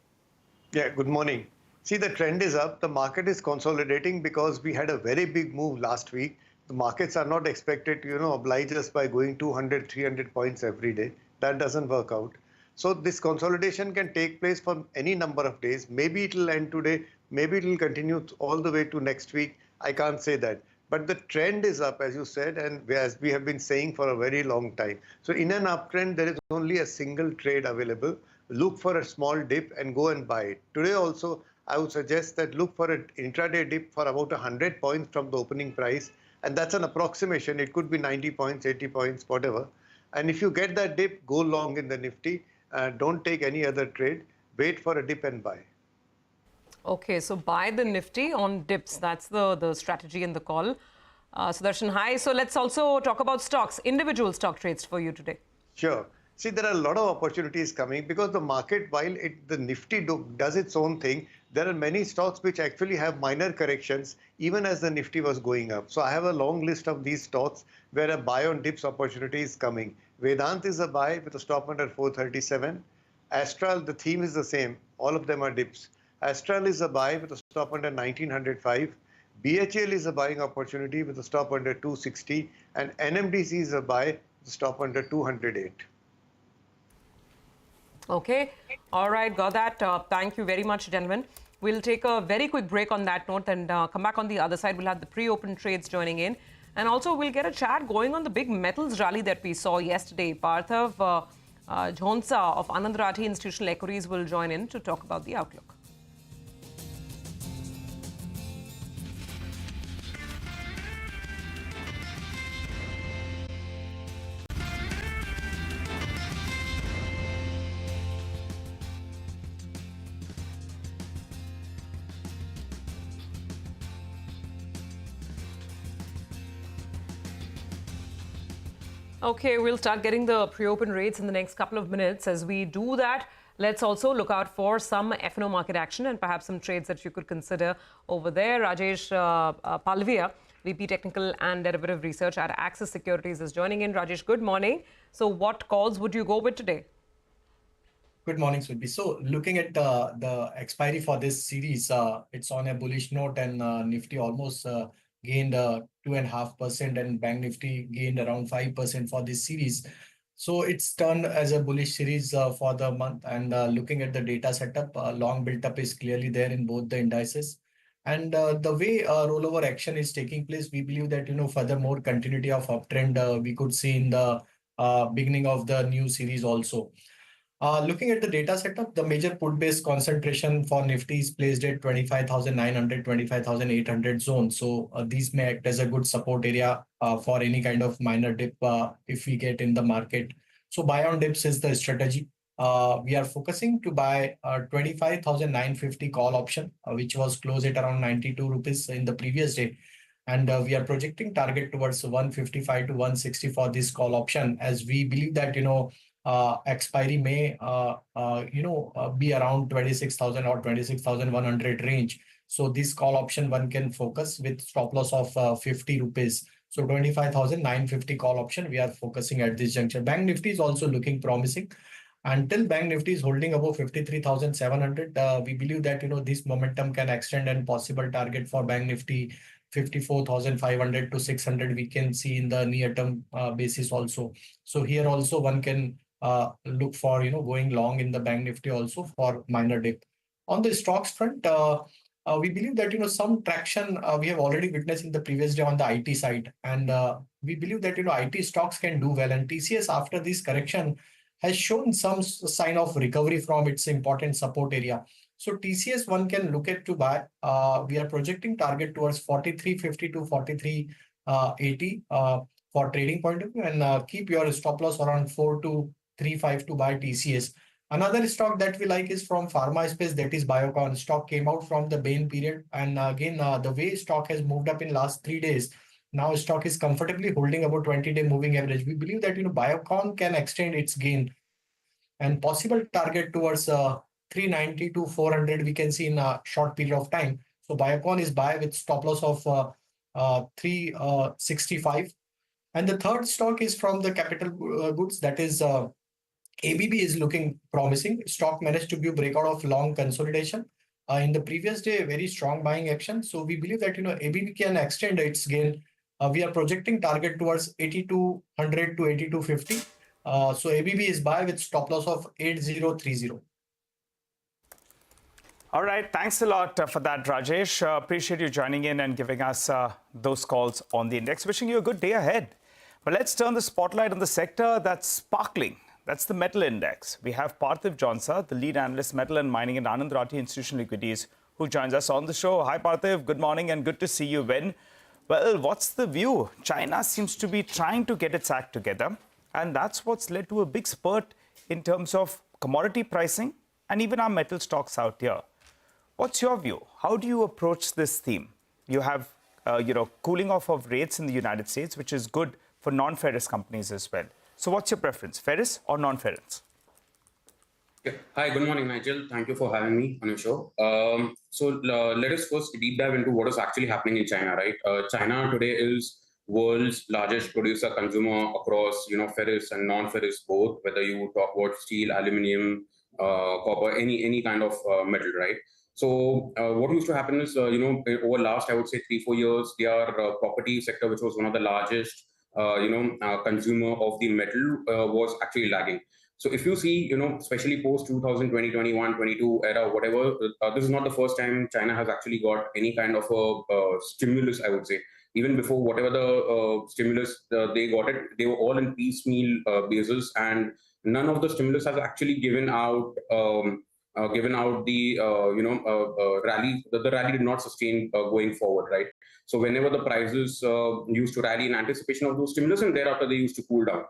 Yeah, good morning. See, the trend is up. The market is consolidating because we had a very big move last week. The markets are not expected to, oblige us by going 200, 300 points every day. That doesn't work out. So this consolidation can take place for any number of days. Maybe it will end today. Maybe it will continue all the way to next week. I can't say that. But the trend is up, as you said, and as we have been saying for a very long time. So in an uptrend, there is only a single trade available. Look for a small dip and go and buy it. Today also, I would suggest that look for an intraday dip for about 100 points from the opening price. And that's an approximation. It could be 90 points, 80 points, whatever. And if you get that dip, go long in the Nifty. Don't take any other trade. Wait for a dip and buy. Okay, so buy the Nifty on dips. That's the strategy and the call. Sudarshan, hi. So let's also talk about stocks, individual stock trades for you today. Sure. See, there are a lot of opportunities coming because the market, while the Nifty does its own thing, there are many stocks which actually have minor corrections even as the Nifty was going up. So I have a long list of these stocks where a buy on dips opportunity is coming. Vedant is a buy with a stop under 437. Astral, the theme is the same. All of them are dips. Astral is a buy with a stop under 1905. BHL is a buying opportunity with a stop under 260. And NMDC is a buy with a stop under 208. Okay. All right. Got that. Thank you very much, gentlemen. We'll take a very quick break on that note and come back on the other side. We'll have the pre-open trades joining in. And also, we'll get a chat going on the big metals rally that we saw yesterday. Parthav Jhonsa of Anand Rathi Institutional Equities will join in to talk about the outlook. Okay, we'll start getting the pre-open rates in the next couple of minutes. As we do that, let's also look out for some F&O market action and perhaps some trades that you could consider over there. Rajesh Palvia, VP Technical and Derivative Research at Axis Securities is joining in. Rajesh, good morning. So what calls would you go with today? Good morning, Sudhi. So looking at the expiry for this series, it's on a bullish note and Nifty almost gained 2.5% and Bank Nifty gained around 5% for this series. So it's turned as a bullish series for the month. And looking at the data setup, long built-up is clearly there in both the indices. And the way rollover action is taking place, we believe that, furthermore continuity of uptrend we could see in the beginning of the new series also. Looking at the data setup, the major put-based concentration for Nifty is placed at 25,900, 25,800 zone. So these may act as a good support area for any kind of minor dip if we get in the market. So buy on dips is the strategy. We are focusing to buy 25,950 call option, which was closed at around 92 rupees in the previous day. And we are projecting target towards 155 to 160 for this call option, as we believe that, expiry may, be around 26,000 or 26,100 range. So this call option one can focus with stop loss of 50 rupees. So 25,950 call option we are focusing at this juncture. Bank Nifty is also looking promising. Until Bank Nifty is holding above 53,700, we believe that, this momentum can extend and possible target for Bank Nifty 54,500 to 600 we can see in the near term basis also. So here also one can look for, going long in the Bank Nifty also for minor dip. On the stocks front, we believe that, some traction we have already witnessed in the previous day on the IT side. And we believe that, IT stocks can do well. And TCS after this correction has shown some sign of recovery from its important support area. So TCS one can look at to buy. We are projecting target towards 43.50 to 43.80 for trading point of view, and keep your stop loss around 4.235 to buy TCS. Another stock that we like is from pharma space, that is Biocon. Stock came out from the Bain period, and again the way stock has moved up in last 3 days. Now stock is comfortably holding about 20-day moving average. We believe that Biocon can extend its gain, and possible target towards 390 to 400 we can see in a short period of time. So Biocon is buy with stop loss of 365. And the third stock is from the capital goods, that is ABB is looking promising. Stock managed to give breakout of long consolidation. In the previous day, very strong buying action. So we believe that ABB can extend its gain. We are projecting target towards 8,200 to 8,250. So ABB is buy with stop loss of 8,030. All right. Thanks a lot for that, Rajesh. Appreciate you joining in and giving us those calls on the index. Wishing you a good day ahead. But let's turn the spotlight on the sector that's sparkling. That's the metal index. We have Parthiv Jhonsa, the lead analyst, metal and mining at Anand Rathi Institutional Equities, who joins us on the show. Hi, Parthiv. Good morning and good to see you, Ben. Well, what's the view? China seems to be trying to get its act together, and that's what's led to a big spurt in terms of commodity pricing and even our metal stocks out here. What's your view? How do you approach this theme? You have, cooling off of rates in the United States, which is good for non-ferrous companies as well. So what's your preference, ferrous or non-ferrous? Yeah. Hi, good morning, Nigel. Thank you for having me on your show. Let us first deep dive into what is actually happening in China, right? China today is world's largest producer consumer across, ferrous and non-ferrous both, whether you talk about steel, aluminium, copper, any kind of metal, right? So what used to happen is, over last, I would say 3-4 years, their property sector, which was one of the largest, consumer of the metal, was actually lagging. So if you see, especially post 2020, 21, 22 era, whatever, this is not the first time China has actually got any kind of a stimulus, I would say. Even before whatever the stimulus they got it, they were all in piecemeal basis, and none of the stimulus has actually given out the rally. The rally did not sustain going forward, right? So whenever the prices used to rally in anticipation of those stimulus, and thereafter they used to cool down.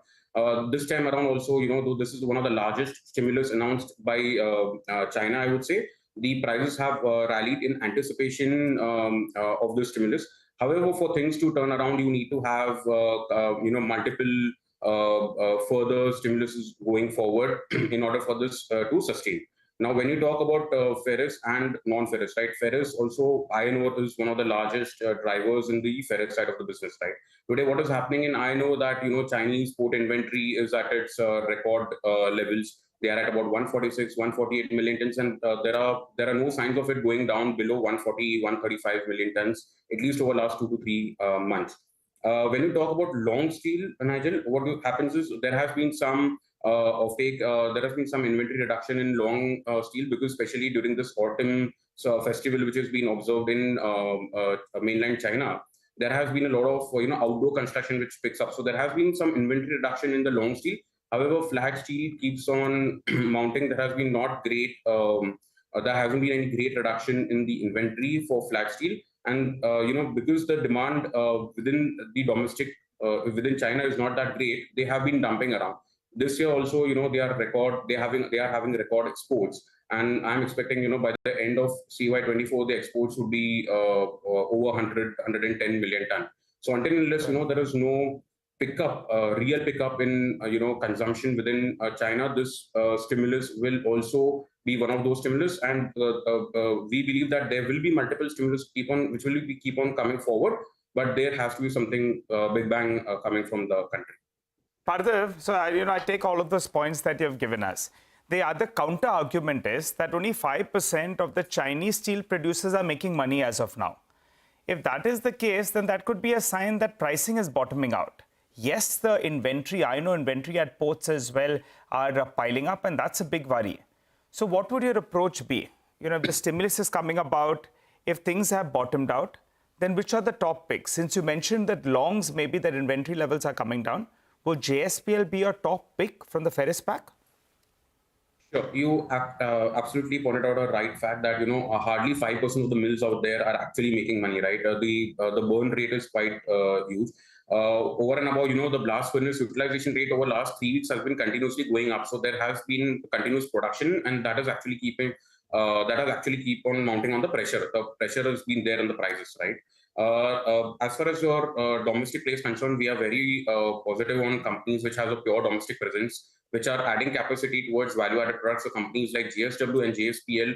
This time around also, though this is one of the largest stimulus announced by China, I would say, the prices have rallied in anticipation of the stimulus. However, for things to turn around, you need to have, multiple further stimuluses going forward in order for this to sustain. Now, when you talk about ferrous and non-ferrous, right? Ferrous also, iron ore is one of the largest drivers in the ferrous side of the business, right? Today, what is happening in iron ore that, Chinese port inventory is at its record levels. They are at about 146, 148 million tons, and there are no signs of it going down below 140, 135 million tons, at least over the last 2 to 3 months. When you talk about long steel, Nigel, what happens is there has been some there has been some inventory reduction in long steel, because especially during this autumn festival, which has been observed in mainland China, there has been a lot of outdoor construction which picks up. So there has been some inventory reduction in the long steel. However, flat steel keeps on mounting. There has been not great. There hasn't been any great reduction in the inventory for flat steel, and because the demand within the domestic within China is not that great, they have been dumping around. This year also, they are having record exports, and I'm expecting, by the end of CY24, the exports would be over 110 million ton. So until unless there is no real pickup in consumption within China, this stimulus will also be one of those stimulus, and we believe that there will be multiple stimulus which will keep on coming forward, but there has to be something big bang coming from the country. Parthiv, so I take all of those points that you have given us. The other counter argument is that only 5% of the Chinese steel producers are making money as of now. If that is the case, then that could be a sign that pricing is bottoming out. Yes, the inventory, iron ore inventory at ports as well are piling up, and that's a big worry. So what would your approach be? If the stimulus is coming about, if things have bottomed out, then which are the top picks? Since you mentioned that longs, maybe that inventory levels are coming down, will JSPL be your top pick from the ferrous pack? Sure. You absolutely pointed out a right fact that, hardly 5% of the mills out there are actually making money, right? The burn rate is quite huge. Over and above, the blast furnace utilization rate over the last 3 weeks has been continuously going up. So there has been continuous production, and that is actually keep on mounting on the pressure. The pressure has been there on the prices, right? As far as your domestic play is concerned, we are very positive on companies which has a pure domestic presence, which are adding capacity towards value-added products. So companies like GSW and JSPL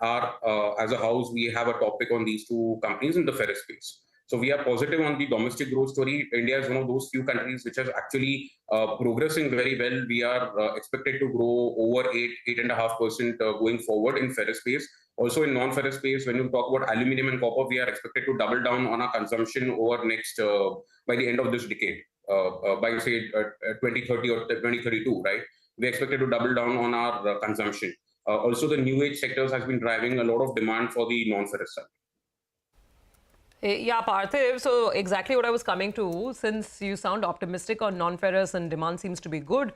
are, as a house, we have a topic on these two companies in the ferrous space. So we are positive on the domestic growth story. India is one of those few countries which is actually progressing very well. We are expected to grow over 8.5% going forward in ferrous space. Also in non-ferrous space, when you talk about aluminium and copper, we are expected to double down on our consumption over next by the end of this decade, by say 2030 or 2032, right? We expected to double down on our consumption. Also, the new age sectors has been driving a lot of demand for the non-ferrous side. Yeah, Parthiv, so exactly what I was coming to. Since you sound optimistic on non-ferrous and demand seems to be good,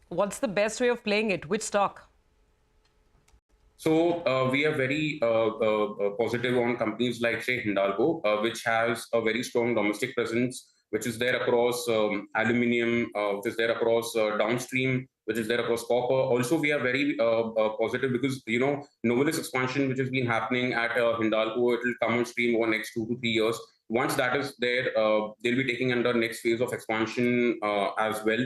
what's the best way of playing it? Which stock? So we are very positive on companies like, say, Hindalco, which has a very strong domestic presence, which is there across aluminium, which is there across downstream, which is there across copper. Also, we are very positive because, Novelis expansion, which has been happening at Hindalco, it will come on stream over next 2 to 3 years. Once that is there, they'll be taking under next phase of expansion as well.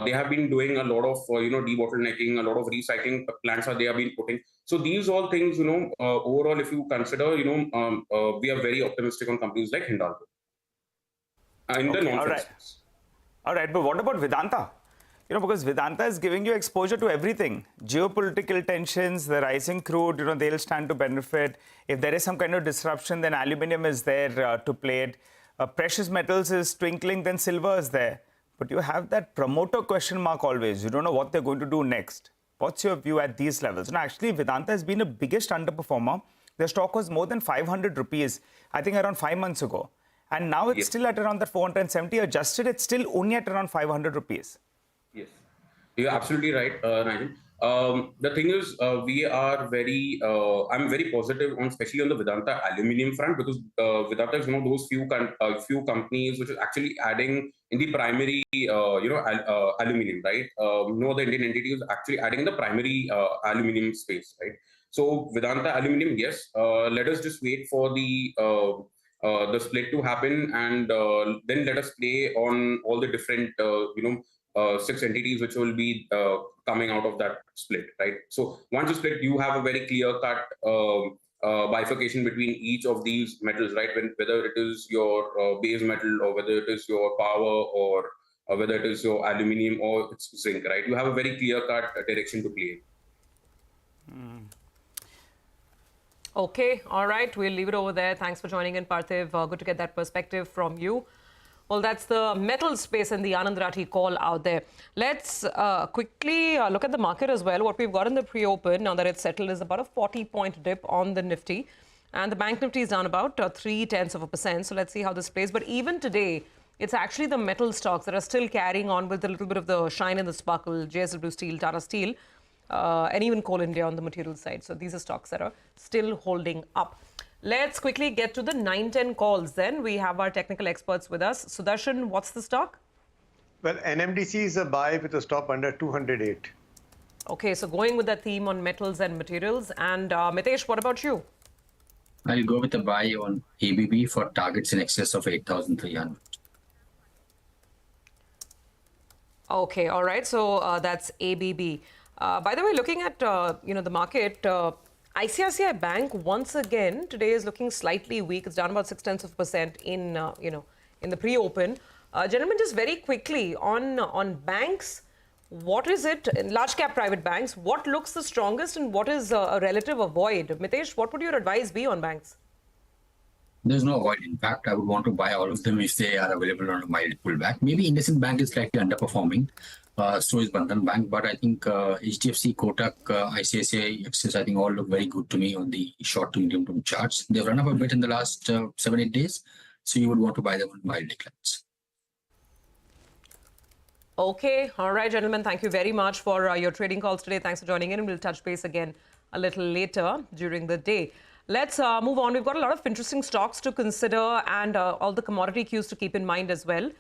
They have been doing a lot of, debottlenecking, a lot of recycling plants they have been putting. So these all things, overall, if you consider, we are very optimistic on companies like Hindalco. All right, but what about Vedanta? Because Vedanta is giving you exposure to everything. Geopolitical tensions, the rising crude, they'll stand to benefit. If there is some kind of disruption, then aluminium is there to play it. Precious metals is twinkling, then silver is there. But you have that promoter question mark always. You don't know what they're going to do next. What's your view at these levels? Actually, Vedanta has been the biggest underperformer. Their stock was more than 500 rupees, I think around 5 months ago. And now it's still at around that 470. Adjusted, it's still only at around 500 rupees. Yes, you're absolutely right, Nigel. The thing is, we are very, I'm very positive on, especially on the Vedanta aluminium front, because Vedanta is one of those few companies which is actually adding in the primary, aluminium, right? No other Indian entity is actually adding in the primary aluminium space, right? So Vedanta aluminium, yes. Let us just wait for the split to happen, and then let us play on all the different, 6 entities which will be coming out of that split, right? So once you split, you have a very clear-cut bifurcation between each of these metals, right? Whether it is your base metal, or whether it is your power, or whether it is your aluminium or it's zinc, right? You have a very clear-cut direction to play. Okay, all right, we'll leave it over there. Thanks for joining in, Parthiv. Good to get that perspective from you. Well, that's the metal space and the Anand Rathi call out there. Let's quickly look at the market as well. What we've got in the pre-open, now that it's settled, is about a 40-point dip on the Nifty. And the Bank Nifty is down about 0.3%. So let's see how this plays. But even today, it's actually the metal stocks that are still carrying on with a little bit of the shine and the sparkle. JSW Steel, Tata Steel, and even Coal India on the material side. So these are stocks that are still holding up. Let's quickly get to the 9-10 calls then. We have our technical experts with us. Sudarshan, what's the stock? Well, NMDC is a buy with a stop under 208. Okay, so going with the theme on metals and materials. And Mitesh, what about you? I'll go with a buy on ABB for targets in excess of 8,300. Okay, all right. So that's ABB. By the way, looking at the market, ICICI Bank once again today is looking slightly weak. It's down about 0.6% in in the pre-open. Gentlemen, just very quickly on banks, what is it in large cap private banks? What looks the strongest and what is a relative avoid? Mitesh, what would your advice be on banks? There's no avoid. In fact, I would want to buy all of them if they are available on a mild pullback. Maybe IndusInd Bank is slightly underperforming. So is Bandhan Bank, but I think HDFC, Kotak, ICICI, Axis, I think all look very good to me on the short to medium term charts. They've run up a bit in the last 7-8 days, so you would want to buy them on mild declines. Okay, all right, gentlemen, thank you very much for your trading calls today. Thanks for joining in, and we'll touch base again a little later during the day. Let's move on. We've got a lot of interesting stocks to consider and all the commodity cues to keep in mind as well.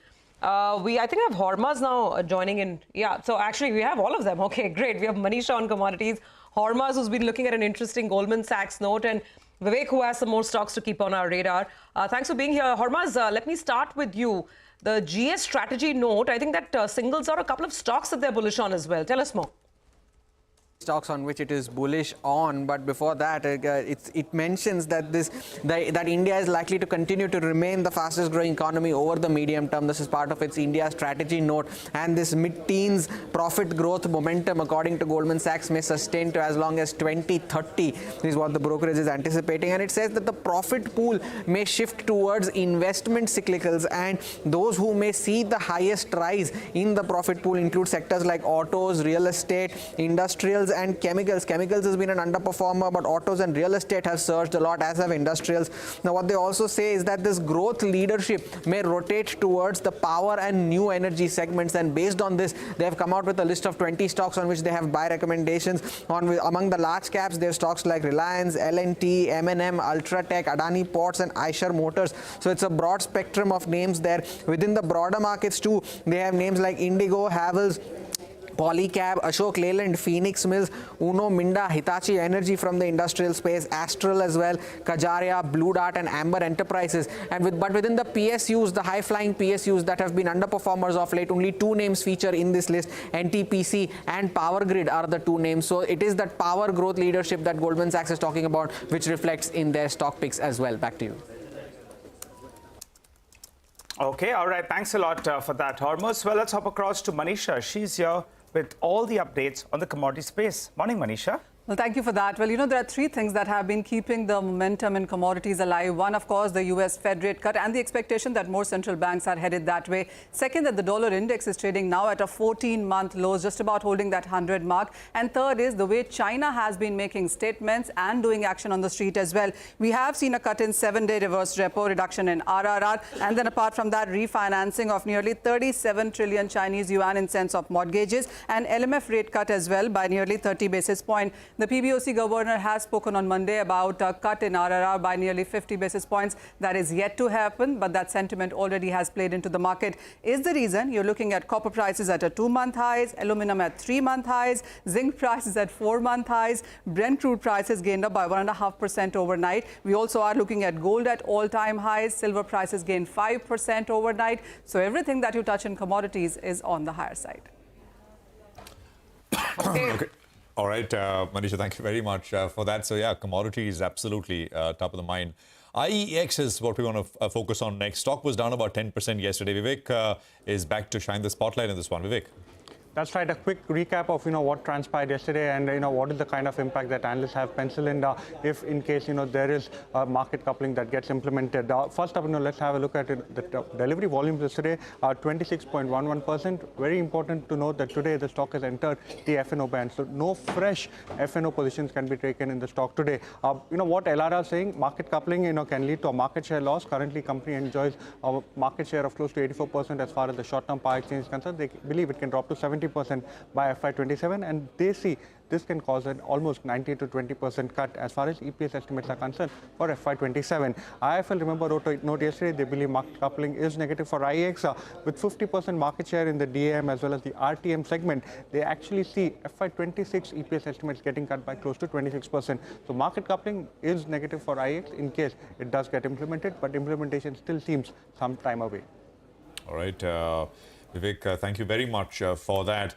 I think I have Hormaz now joining in. Yeah, so actually we have all of them. Okay, great. We have Manisha on commodities, Hormaz, who's been looking at an interesting Goldman Sachs note, and Vivek, who has some more stocks to keep on our radar. Thanks for being here. Hormaz, let me start with you. The GS strategy note, I think that singles out a couple of stocks that they're bullish on as well. Tell us more. Stocks on which it is bullish on, but before that it mentions that that India is likely to continue to remain the fastest growing economy over the medium term. This is part of its India strategy note, and this mid-teens profit growth momentum, according to Goldman Sachs, may sustain to as long as 2030 is what the brokerage is anticipating. And it says that the profit pool may shift towards investment cyclicals, and those who may see the highest rise in the profit pool include sectors like autos, real estate, industrials and chemicals. Chemicals has been an underperformer, but autos and real estate have surged a lot, as have industrials. Now, what they also say is that this growth leadership may rotate towards the power and new energy segments, and based on this, they have come out with a list of 20 stocks on which they have buy recommendations. Among the large caps, they have stocks like Reliance, L&T, M&M, Ultratech, Adani Ports, and Eicher Motors. So it's a broad spectrum of names there. Within the broader markets too, they have names like Indigo, Havells, Polycab, Ashok Leyland, Phoenix Mills, Uno Minda, Hitachi Energy from the industrial space, Astral as well, Kajaria, Blue Dart, and Amber Enterprises. But within the PSUs, the high-flying PSUs that have been underperformers of late, only two names feature in this list. NTPC and Power Grid are the two names. So it is that power growth leadership that Goldman Sachs is talking about, which reflects in their stock picks as well. Back to you. Okay, all right. Thanks a lot for that, Hormuz. Well, let's hop across to Manisha. She's here with all the updates on the commodity space. Morning, Manisha. Well, thank you for that. Well, there are three things that have been keeping the momentum in commodities alive. One, of course, the U.S. Fed rate cut and the expectation that more central banks are headed that way. Second, that the dollar index is trading now at a 14-month low, just about holding that 100 mark. And third is the way China has been making statements and doing action on the street as well. We have seen a cut in 7-day reverse repo, reduction in RRR, and then apart from that, refinancing of nearly 37 trillion Chinese yuan in sense of mortgages, and LMF rate cut as well by nearly 30 basis points. The PBOC governor has spoken on Monday about a cut in RRR by nearly 50 basis points. That is yet to happen, but that sentiment already has played into the market. Is the reason you're looking at copper prices at a 2-month highs, aluminum at 3-month highs, zinc prices at 4-month highs, Brent crude prices gained up by 1.5% overnight. We also are looking at gold at all-time highs, silver prices gained 5% overnight. So everything that you touch in commodities is on the higher side. Okay. All right, Manisha, thank you very much for that. So, yeah, commodities absolutely top of the mind. IEX is what we want to focus on next. Stock was down about 10% yesterday. Vivek is back to shine the spotlight in this one. Vivek. That's right. A quick recap of what transpired yesterday, and what is the kind of impact that analysts have penciled in if in case there is market coupling that gets implemented. First up, let's have a look at it. The delivery volumes yesterday are 26.11%. Very important to note that today the stock has entered the FNO band, so no fresh FNO positions can be taken in the stock today. What LRR is saying, market coupling can lead to a market share loss. Currently, company enjoys a market share of close to 84% as far as the short-term power exchange is concerned. They believe it can drop to 70% by FY27, and they see this can cause an almost 19 to 20% cut as far as EPS estimates are concerned for FY27. IIFL, remember, wrote a note yesterday. They believe market coupling is negative for IEX. With 50% market share in the DAM as well as the RTM segment, they actually see FY26 EPS estimates getting cut by close to 26%. So market coupling is negative for IEX in case it does get implemented, but implementation still seems some time away. All right. Vivek, thank you very much for that.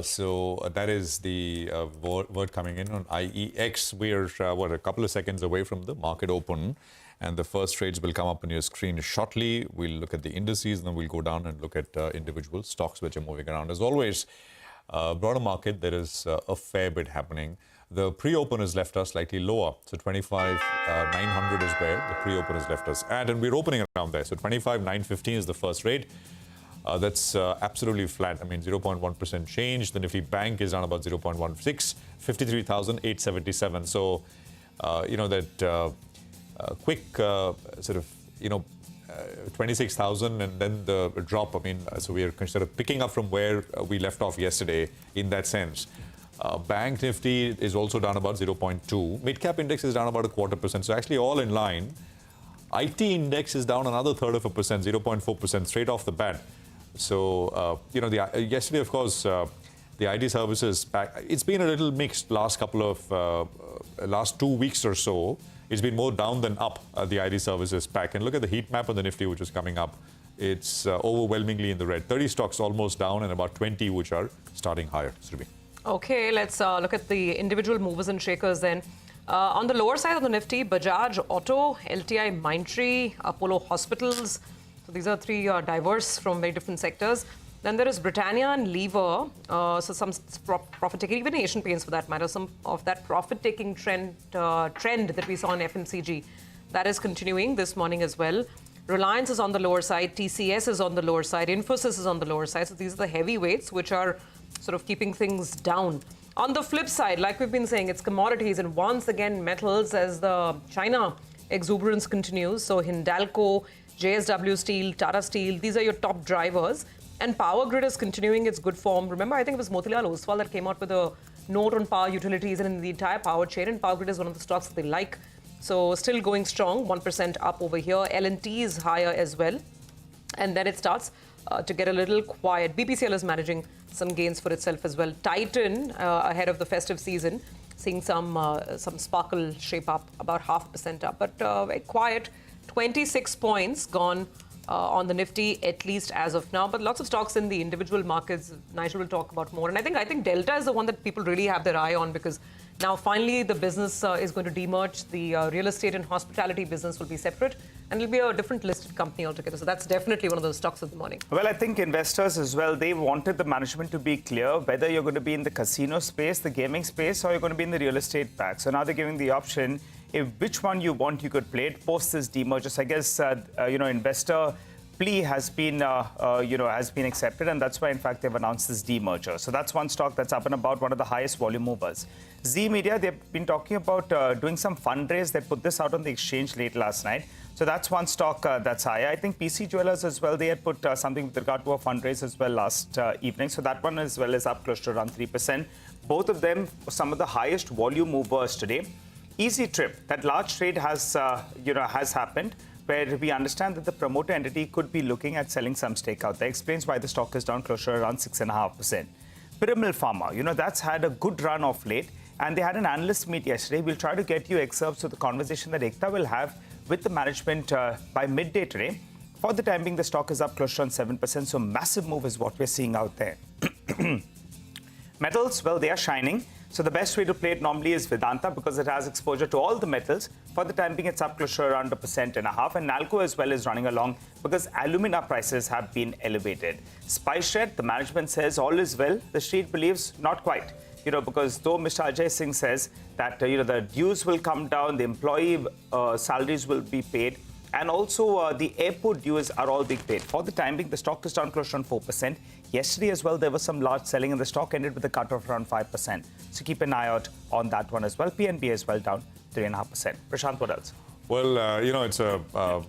So that is the word coming in on IEX. We're, a couple of seconds away from the market open, and the first trades will come up on your screen shortly. We'll look at the indices, and then we'll go down and look at individual stocks which are moving around. As always, broader market, there is a fair bit happening. The pre-open has left us slightly lower. So 25,900 is where the pre-open has left us at, and we're opening around there. So 25,915 is the first trade. That's absolutely flat. I mean, 0.1% change. The Nifty Bank is down about 0.16, 53,877. So, that quick sort of, 26,000 and then the drop. I mean, so we are sort of picking up from where we left off yesterday in that sense. Bank Nifty is also down about 0.2. Mid-cap index is down about 0.25%. So actually all in line. IT index is down another 1/3%, 0.4% straight off the bat. So, yesterday, of course, the IT services back. It's been a little mixed last 2 weeks or so. It's been more down than up, the IT services pack. And look at the heat map on the Nifty, which is coming up. It's overwhelmingly in the red. 30 stocks almost down and about 20 which are starting higher. Sribi. Okay, let's look at the individual movers and shakers then. On the lower side of the Nifty, Bajaj Auto, LTI Mindtree, Apollo Hospitals. So these are three diverse from very different sectors. Then there is Britannia and Lever. So some profit-taking, even Asian Paints for that matter, some of that profit-taking trend that we saw in FMCG. That is continuing this morning as well. Reliance is on the lower side. TCS is on the lower side. Infosys is on the lower side. So these are the heavyweights which are sort of keeping things down. On the flip side, like we've been saying, it's commodities and once again metals as the China exuberance continues. So Hindalco, JSW Steel, Tata Steel, these are your top drivers. And Power Grid is continuing its good form. Remember, I think it was Motilal Oswal that came out with a note on power utilities and in the entire power chain. And Power Grid is one of the stocks that they like. So still going strong, 1% up over here. L&T is higher as well. And then it starts to get a little quiet. BPCL is managing some gains for itself as well. Titan, ahead of the festive season, seeing some sparkle shape up, about 0.5% up. But very quiet, 26 points gone on the Nifty, at least as of now. But lots of stocks in the individual markets. Nigel will talk about more. And I think Delta is the one that people really have their eye on, because now finally the business is going to demerge. The real estate and hospitality business will be separate, and it'll be a different listed company altogether. So that's definitely one of those stocks of the morning. Well, I think investors as well, they wanted the management to be clear whether you're going to be in the casino space, the gaming space, or you're going to be in the real estate pack. So now they're giving the option. If which one you want, you could play it post this demerger. So I guess investor plea has been accepted, and that's why in fact they've announced this demerger. So that's one stock that's up and about, one of the highest volume movers. Z Media, they've been talking about doing some fundraise. They put this out on the exchange late last night. So that's one stock that's higher. I think PC Jewelers as well, they had put something with regard to a fundraise as well last evening. So that one as well is up close to around 3%. Both of them, some of the highest volume movers today. Easy Trip, that large trade has happened, where we understand that the promoter entity could be looking at selling some stake out there. Explains why the stock is down closer to around 6.5%. Pyramid Pharma, that's had a good run of late, and they had an analyst meet yesterday. We'll try to get you excerpts of the conversation that Ekta will have with the management by midday today. For the time being, the stock is up close to around 7%, so massive move is what we're seeing out there. Metals, well, they are shining. So the best way to play it normally is Vedanta, because it has exposure to all the metals. For the time being, it's up close to around 1.5%. And Nalco as well is running along because alumina prices have been elevated. SpiceJet, the management says all is well. The street believes not quite. Because though Mr. Ajay Singh says that, the dues will come down, the employee salaries will be paid, and also the airport dues are all being paid. For the time being, the stock is down close to around 4%. Yesterday as well, there was some large selling, and the stock ended with a cut of around 5%. So keep an eye out on that one as well. PNB as well down 3.5%. Prashant, what else? Well, it's a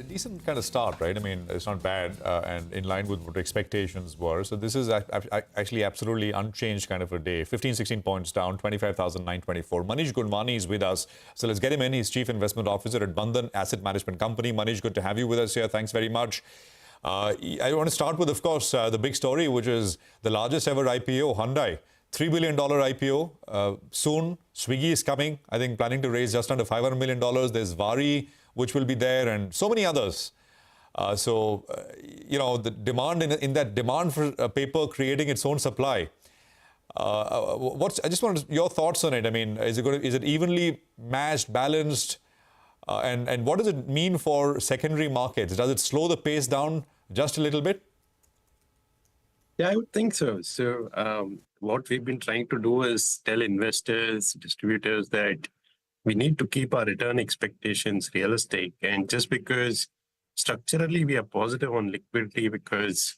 decent kind of start, right? I mean, it's not bad and in line with what expectations were. So this is actually absolutely unchanged kind of a day. 15, 16 points down, 25,924. Manish Gunwani is with us. So let's get him in. He's Chief Investment Officer at Bandhan Asset Management Company. Manish, good to have you with us here. Thanks very much. I want to start with, of course, the big story, which is the largest ever IPO, Hyundai. $3 billion IPO. Soon, Swiggy is coming, I think, planning to raise just under $500 million. There's Vari, which will be there, and so many others. The demand in that demand for paper creating its own supply. I just wanted your thoughts on it. I mean, is it evenly matched, balanced? And what does it mean for secondary markets? Does it slow the pace down just a little bit? Yeah, I would think so. So what we've been trying to do is tell investors, distributors that we need to keep our return expectations realistic. And just because structurally we are positive on liquidity, because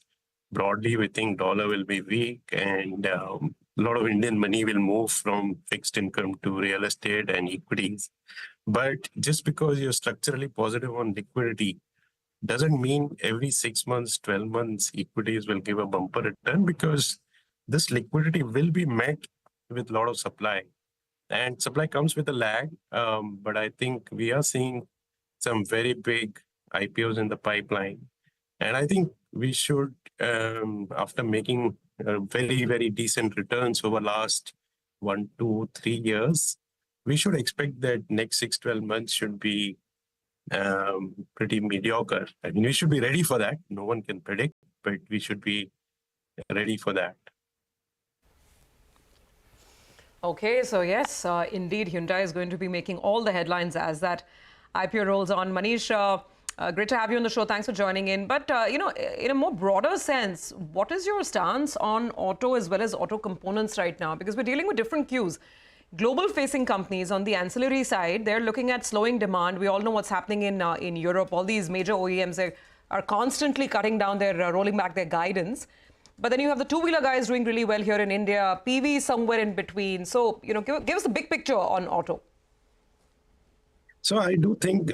broadly we think dollar will be weak and a lot of Indian money will move from fixed income to real estate and equities. But just because you're structurally positive on liquidity doesn't mean every 6 months, 12 months, equities will give a bumper return, because this liquidity will be met with a lot of supply. And supply comes with a lag, but I think we are seeing some very big IPOs in the pipeline. And I think we should, after making very, very decent returns over last 1, 2, 3 years, we should expect that next 6-12 months should be pretty mediocre. I mean, we should be ready for that. No one can predict, but we should be ready for that. Okay, so yes, indeed, Hyundai is going to be making all the headlines as that IPO rolls on. Manish, great to have you on the show. Thanks for joining in. But, in a more broader sense, what is your stance on auto as well as auto components right now? Because we're dealing with different cues. Global-facing companies on the ancillary side, they're looking at slowing demand. We all know what's happening in Europe. All these major OEMs are constantly cutting down rolling back their guidance. But then you have the two-wheeler guys doing really well here in India. PV is somewhere in between. So, give us a big picture on auto. So I do think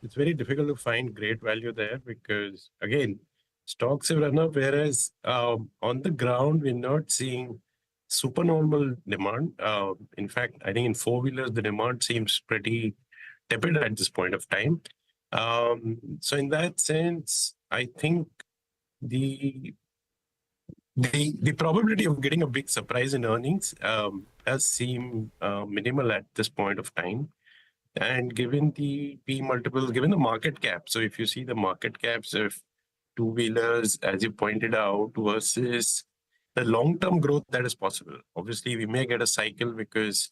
it's very difficult to find great value there because, again, stocks have run up, whereas on the ground, we're not seeing supernormal demand. In fact, I think in four-wheelers, the demand seems pretty tepid at this point of time. So in that sense, I think the probability of getting a big surprise in earnings does seem minimal at this point of time. And given the P multiples, given the market cap, so if you see the market caps of two-wheelers, as you pointed out, versus the long-term growth that is possible. Obviously, we may get a cycle because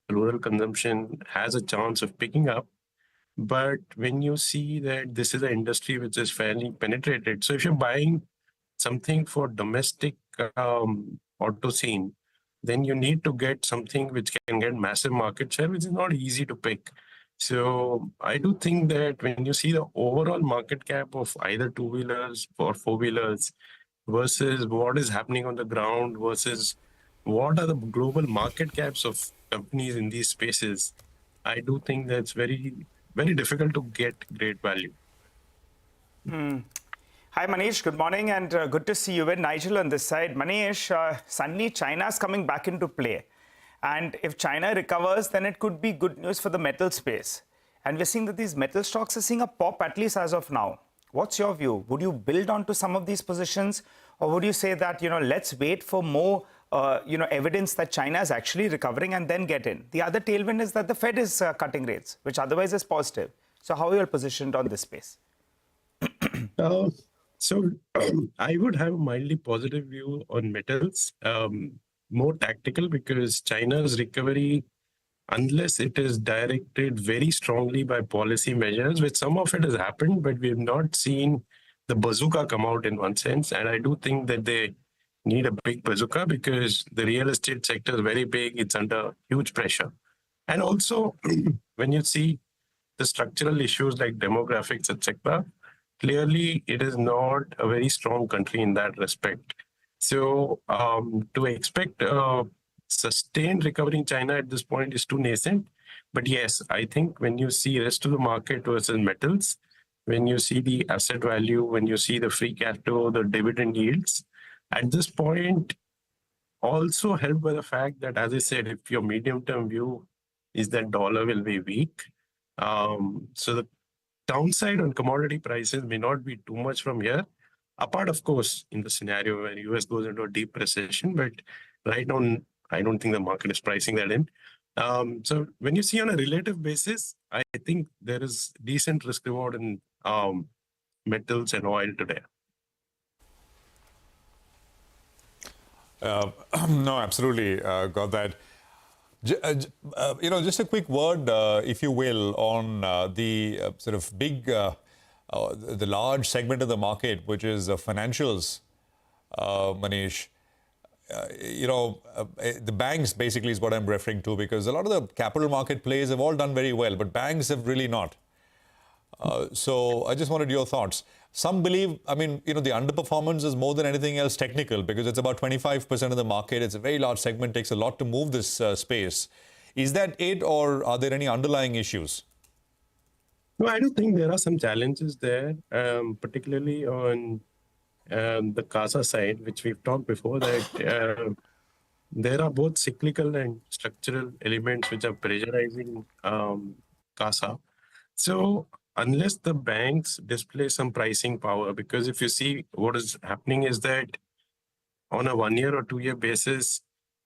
rural consumption has a chance of picking up. But when you see that this is an industry which is fairly penetrated, so if you're buying something for domestic auto scene, then you need to get something which can get massive market share, which is not easy to pick. So I do think that when you see the overall market cap of either two-wheelers or four-wheelers versus what is happening on the ground versus what are the global market caps of companies in these spaces, I do think that's very, very difficult to get great value. Hi, Manish. Good morning and good to see you. With Nigel on this side. Manish, suddenly China's coming back into play. And if China recovers, then it could be good news for the metal space. And we're seeing that these metal stocks are seeing a pop, at least as of now. What's your view? Would you build onto some of these positions? Or would you say that, let's wait for more, evidence that China is actually recovering and then get in? The other tailwind is that the Fed is cutting rates, which otherwise is positive. So how are you positioned on this space? So I would have a mildly positive view on metals. More tactical because China's recovery, unless it is directed very strongly by policy measures, which some of it has happened, but we have not seen the bazooka come out in one sense. And I do think that they need a big bazooka because the real estate sector is very big. It's under huge pressure. And also, when you see the structural issues like demographics, etc., clearly it is not a very strong country in that respect. So to expect a sustained recovery in China at this point is too nascent. But yes, I think when you see rest of the market versus metals, when you see the asset value, when you see the free cash flow, the dividend yields, at this point, also helped by the fact that, as I said, if your medium-term view is that dollar will be weak, so the downside on commodity prices may not be too much from here. Apart, of course, in the scenario where US goes into a deep recession, but right now, I don't think the market is pricing that in. So when you see on a relative basis, I think there is decent risk reward in metals and oil today. No, absolutely. Got that. Just a quick word, if you will, on the sort of big, the large segment of the market, which is financials, Manish. The banks basically is what I'm referring to, because a lot of the capital market plays have all done very well, but banks have really not. So I just wanted your thoughts. Some believe, the underperformance is more than anything else technical, because it's about 25% of the market. It's a very large segment, takes a lot to move this space. Is that it, or are there any underlying issues? No, I do think there are some challenges there, particularly on the CASA side, which we've talked before, that there are both cyclical and structural elements which are pressurizing CASA. So unless the banks display some pricing power, because if you see what is happening is that on a 1 year or 2 year basis,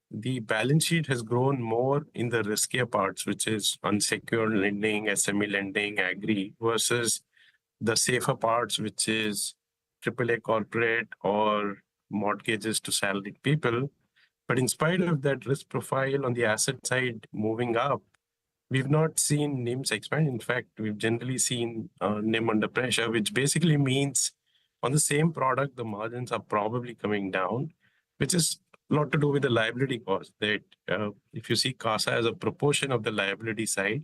the balance sheet has grown more in the riskier parts, which is unsecured lending, SME lending, agri, versus the safer parts, which is AAA corporate or mortgages to salaried people. But in spite of that risk profile on the asset side moving up, we've not seen NIMs expand. In fact, we've generally seen NIM under pressure, which basically means on the same product, the margins are probably coming down, which is a lot to do with the liability cost. That if you see CASA as a proportion of the liability side,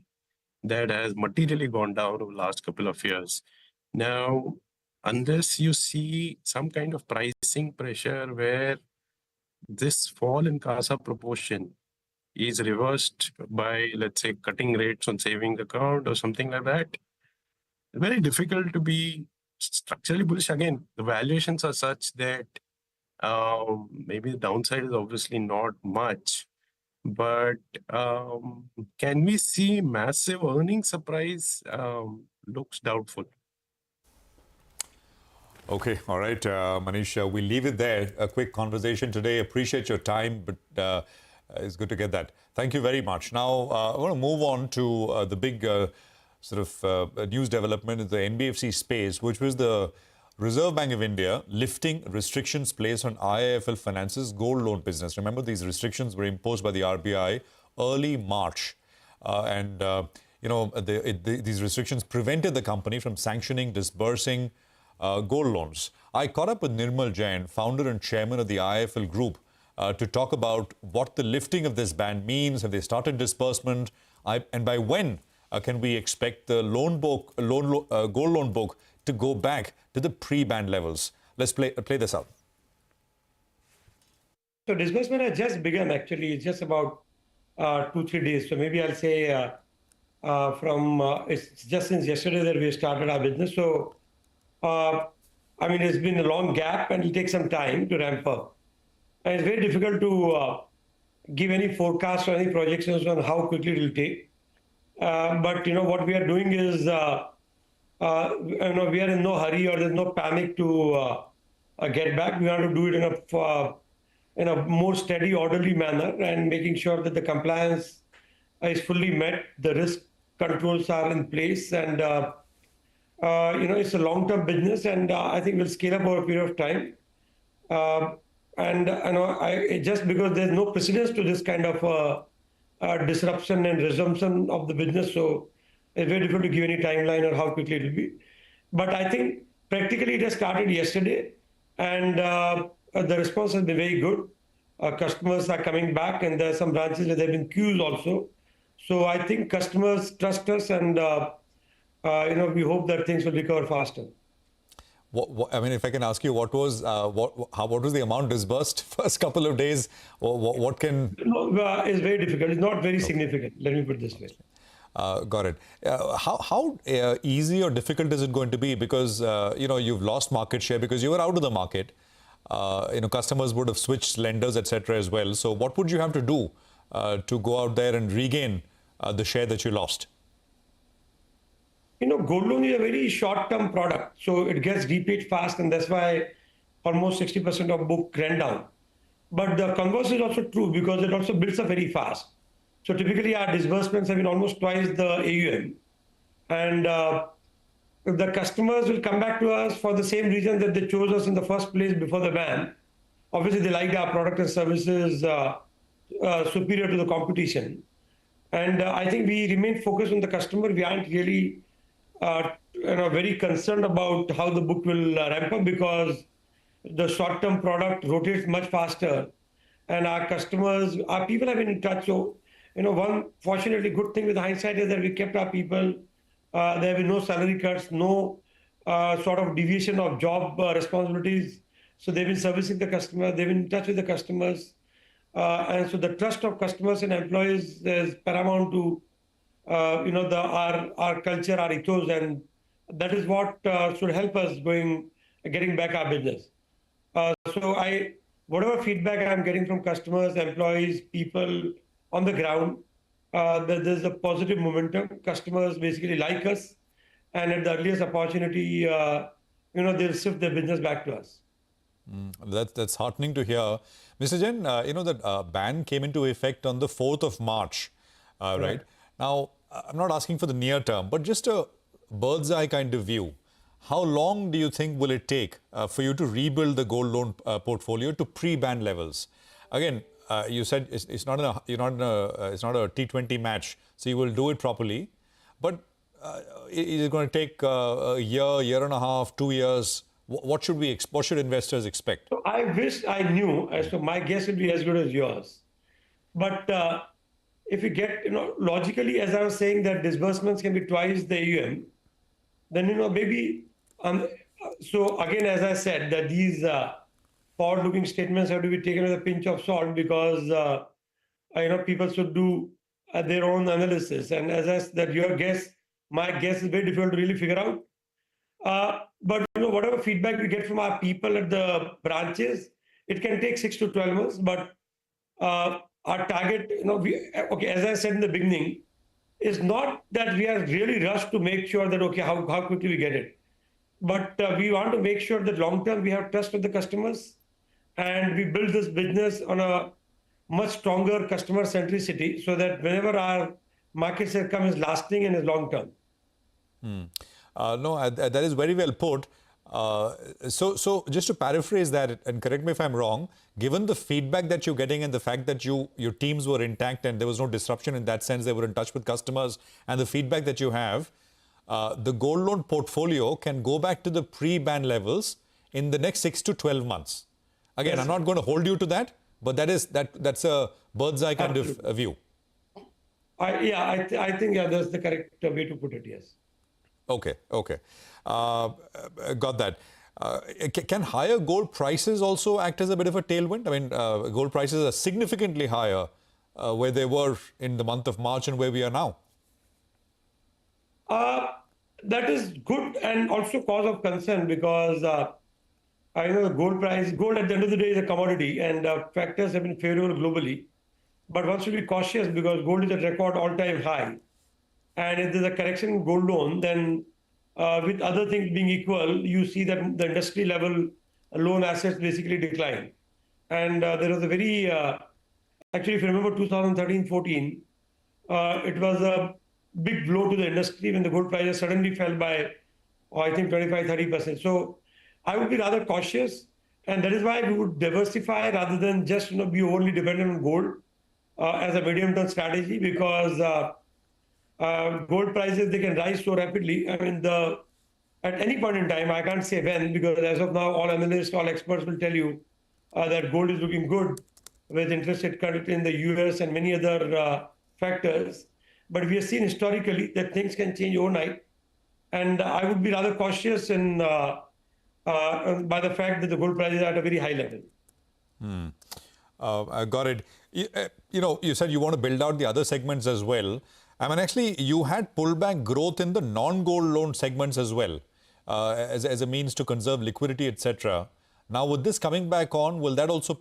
that has materially gone down over the last couple of years. Now, unless you see some kind of pricing pressure where this fall in CASA proportion is reversed by, let's say, cutting rates on saving account or something like that, very difficult to be structurally bullish. Again, the valuations are such that maybe the downside is obviously not much, but can we see massive earnings surprise? Looks doubtful. Okay, all right, Manish, we'll leave it there. A quick conversation today. Appreciate your time, but it's good to get that. Thank you very much. Now, I want to move on to the big news development in the NBFC space, which was the Reserve Bank of India lifting restrictions placed on IIFL Finance's gold loan business. Remember, these restrictions were imposed by the RBI early March. These restrictions prevented the company from sanctioning, disbursing gold loans. I caught up with Nirmal Jain, founder and chairman of the IIFL Group, to talk about what the lifting of this ban means. Have they started disbursement? And by when can we expect the gold loan book to go back to the pre-ban levels? Let's play this out. So disbursement has just begun, actually. It's just about 2-3 days. So maybe I'll say it's just since yesterday that we started our business. So it's been a long gap and it'll take some time to ramp up. And it's very difficult to give any forecast or any projections on how quickly it will take. But what we are doing is, we are in no hurry or there's no panic to get back. We want to do it in a more steady, orderly manner and making sure that the compliance is fully met, the risk controls are in place, and it's a long-term business, and I think we'll scale up over a period of time. Just because there's no precedence to this kind of disruption and resumption of the business, so it's very difficult to give any timeline or how quickly it will be. But I think practically it has started yesterday, and the response has been very good. Customers are coming back, and there are some branches where there have been queues also. So I think customers trust us, and we hope that things will recover faster. If I can ask you, what was the amount disbursed first couple of days? What can? It's very difficult. It's not very significant. Let me put it this way. Got it. How easy or difficult is it going to be? Because you've lost market share because you were out of the market. Customers would have switched lenders, etc. as well. So what would you have to do to go out there and regain the share that you lost? Gold loan is a very short-term product, so it gets repaid fast, and that's why almost 60% of book ran down. But the converse is also true because it also builds up very fast. So typically our disbursements have been almost twice the AUM, and the customers will come back to us for the same reason that they chose us in the first place before the ban. Obviously, they liked our product and services superior to the competition. And I think we remain focused on the customer. We aren't really very concerned about how the book will ramp up because the short-term product rotates much faster. And our people have been in touch. So, one fortunately good thing with hindsight is that we kept our people. There have been no salary cuts, no sort of deviation of job responsibilities. So they've been servicing the customer. They've been in touch with the customers. And so the trust of customers and employees is paramount to our culture, our ethos, and that is what should help us getting back our business. Whatever feedback I'm getting from customers, employees, people on the ground, there's a positive momentum. Customers basically like us, and at the earliest opportunity, they'll shift their business back to us. That's heartening to hear. Mr. Jain, that ban came into effect on the 4th of March, right? Now, I'm not asking for the near term, but just a bird's eye kind of view. How long do you think will it take for you to rebuild the gold loan portfolio to pre-ban levels? Again, you said it's not a T20 match, so you will do it properly. But is it going to take a year and a half, 2 years? What should investors expect? So I wish I knew. So my guess would be as good as yours. But if you get, logically, as I was saying, that disbursements can be twice the AUM, then maybe So again, as I said, that these forward-looking statements have to be taken with a pinch of salt because people should do their own analysis. And as I said, that my guess is very difficult to really figure out. But whatever feedback we get from our people at the branches, it can take 6 to 12 months. But our target, as I said in the beginning, is not that we are really rushed to make sure that how quickly we get it. But we want to make sure that long term we have trust with the customers, and we build this business on a much stronger customer centricity, so that whenever our market share comes, is lasting and is long term. No, that is very well put. So just to paraphrase that, and correct me if I'm wrong, given the feedback that you're getting and the fact that your teams were intact and there was no disruption in that sense, they were in touch with customers, and the feedback that you have, the gold loan portfolio can go back to the pre-ban levels in the next 6 to 12 months. Again, yes. I'm not going to hold you to that, but that's a bird's eye kind of view. I think that's the correct way to put it, yes. Okay. Got that. Can higher gold prices also act as a bit of a tailwind? I mean, gold prices are significantly higher where they were in the month of March and where we are now. That is good and also cause of concern, because I know the gold at the end of the day is a commodity, and factors have been favorable globally. But one should be cautious because gold is at record all-time high. And if there's a correction in gold loan, then with other things being equal, you see that the industry level loan assets basically decline. And there was a very, actually, if you remember 2013-14, it was a big blow to the industry when the gold prices suddenly fell by, I think, 25-30%. So I would be rather cautious, and that is why we would diversify rather than just be overly dependent on gold as a medium-term strategy, because gold prices, they can rise so rapidly. I mean, at any point in time, I can't say when, because as of now, all analysts, all experts will tell you that gold is looking good with interest rate cut in the US and many other factors. But we have seen historically that things can change overnight. And I would be rather cautious by the fact that the gold price is at a very high level. I got it. You said you want to build out the other segments as well. I mean, actually, you had pullback growth in the non-gold loan segments as well, as a means to conserve liquidity, etc. Now, with this coming back on, will that also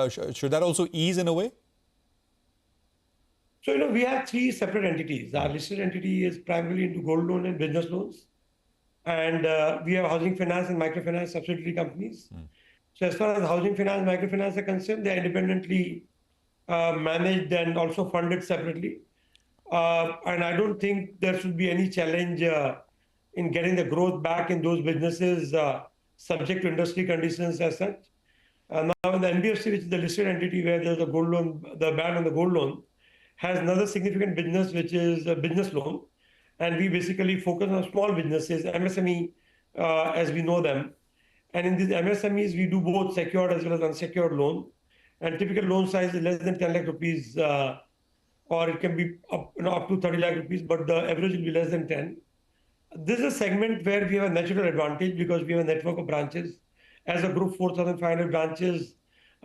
should that also ease in a way? So, we have three separate entities. Our listed entity is primarily into gold loan and business loans. And we have housing finance and microfinance subsidiary companies. So as far as housing finance, microfinance are concerned, they are independently managed and also funded separately. And I don't think there should be any challenge in getting the growth back in those businesses subject to industry conditions as such. Now in the NBFC, which is the listed entity where there's a gold loan, the ban on the gold loan, has another significant business, which is a business loan. And we basically focus on small businesses, MSME, as we know them. And in these MSMEs, we do both secured as well as unsecured loan. And typical loan size is less than 10 lakh rupees, or it can be up to 30 lakh rupees, but the average will be less than 10. This is a segment where we have a natural advantage because we have a network of branches. As a group, 4,500 branches.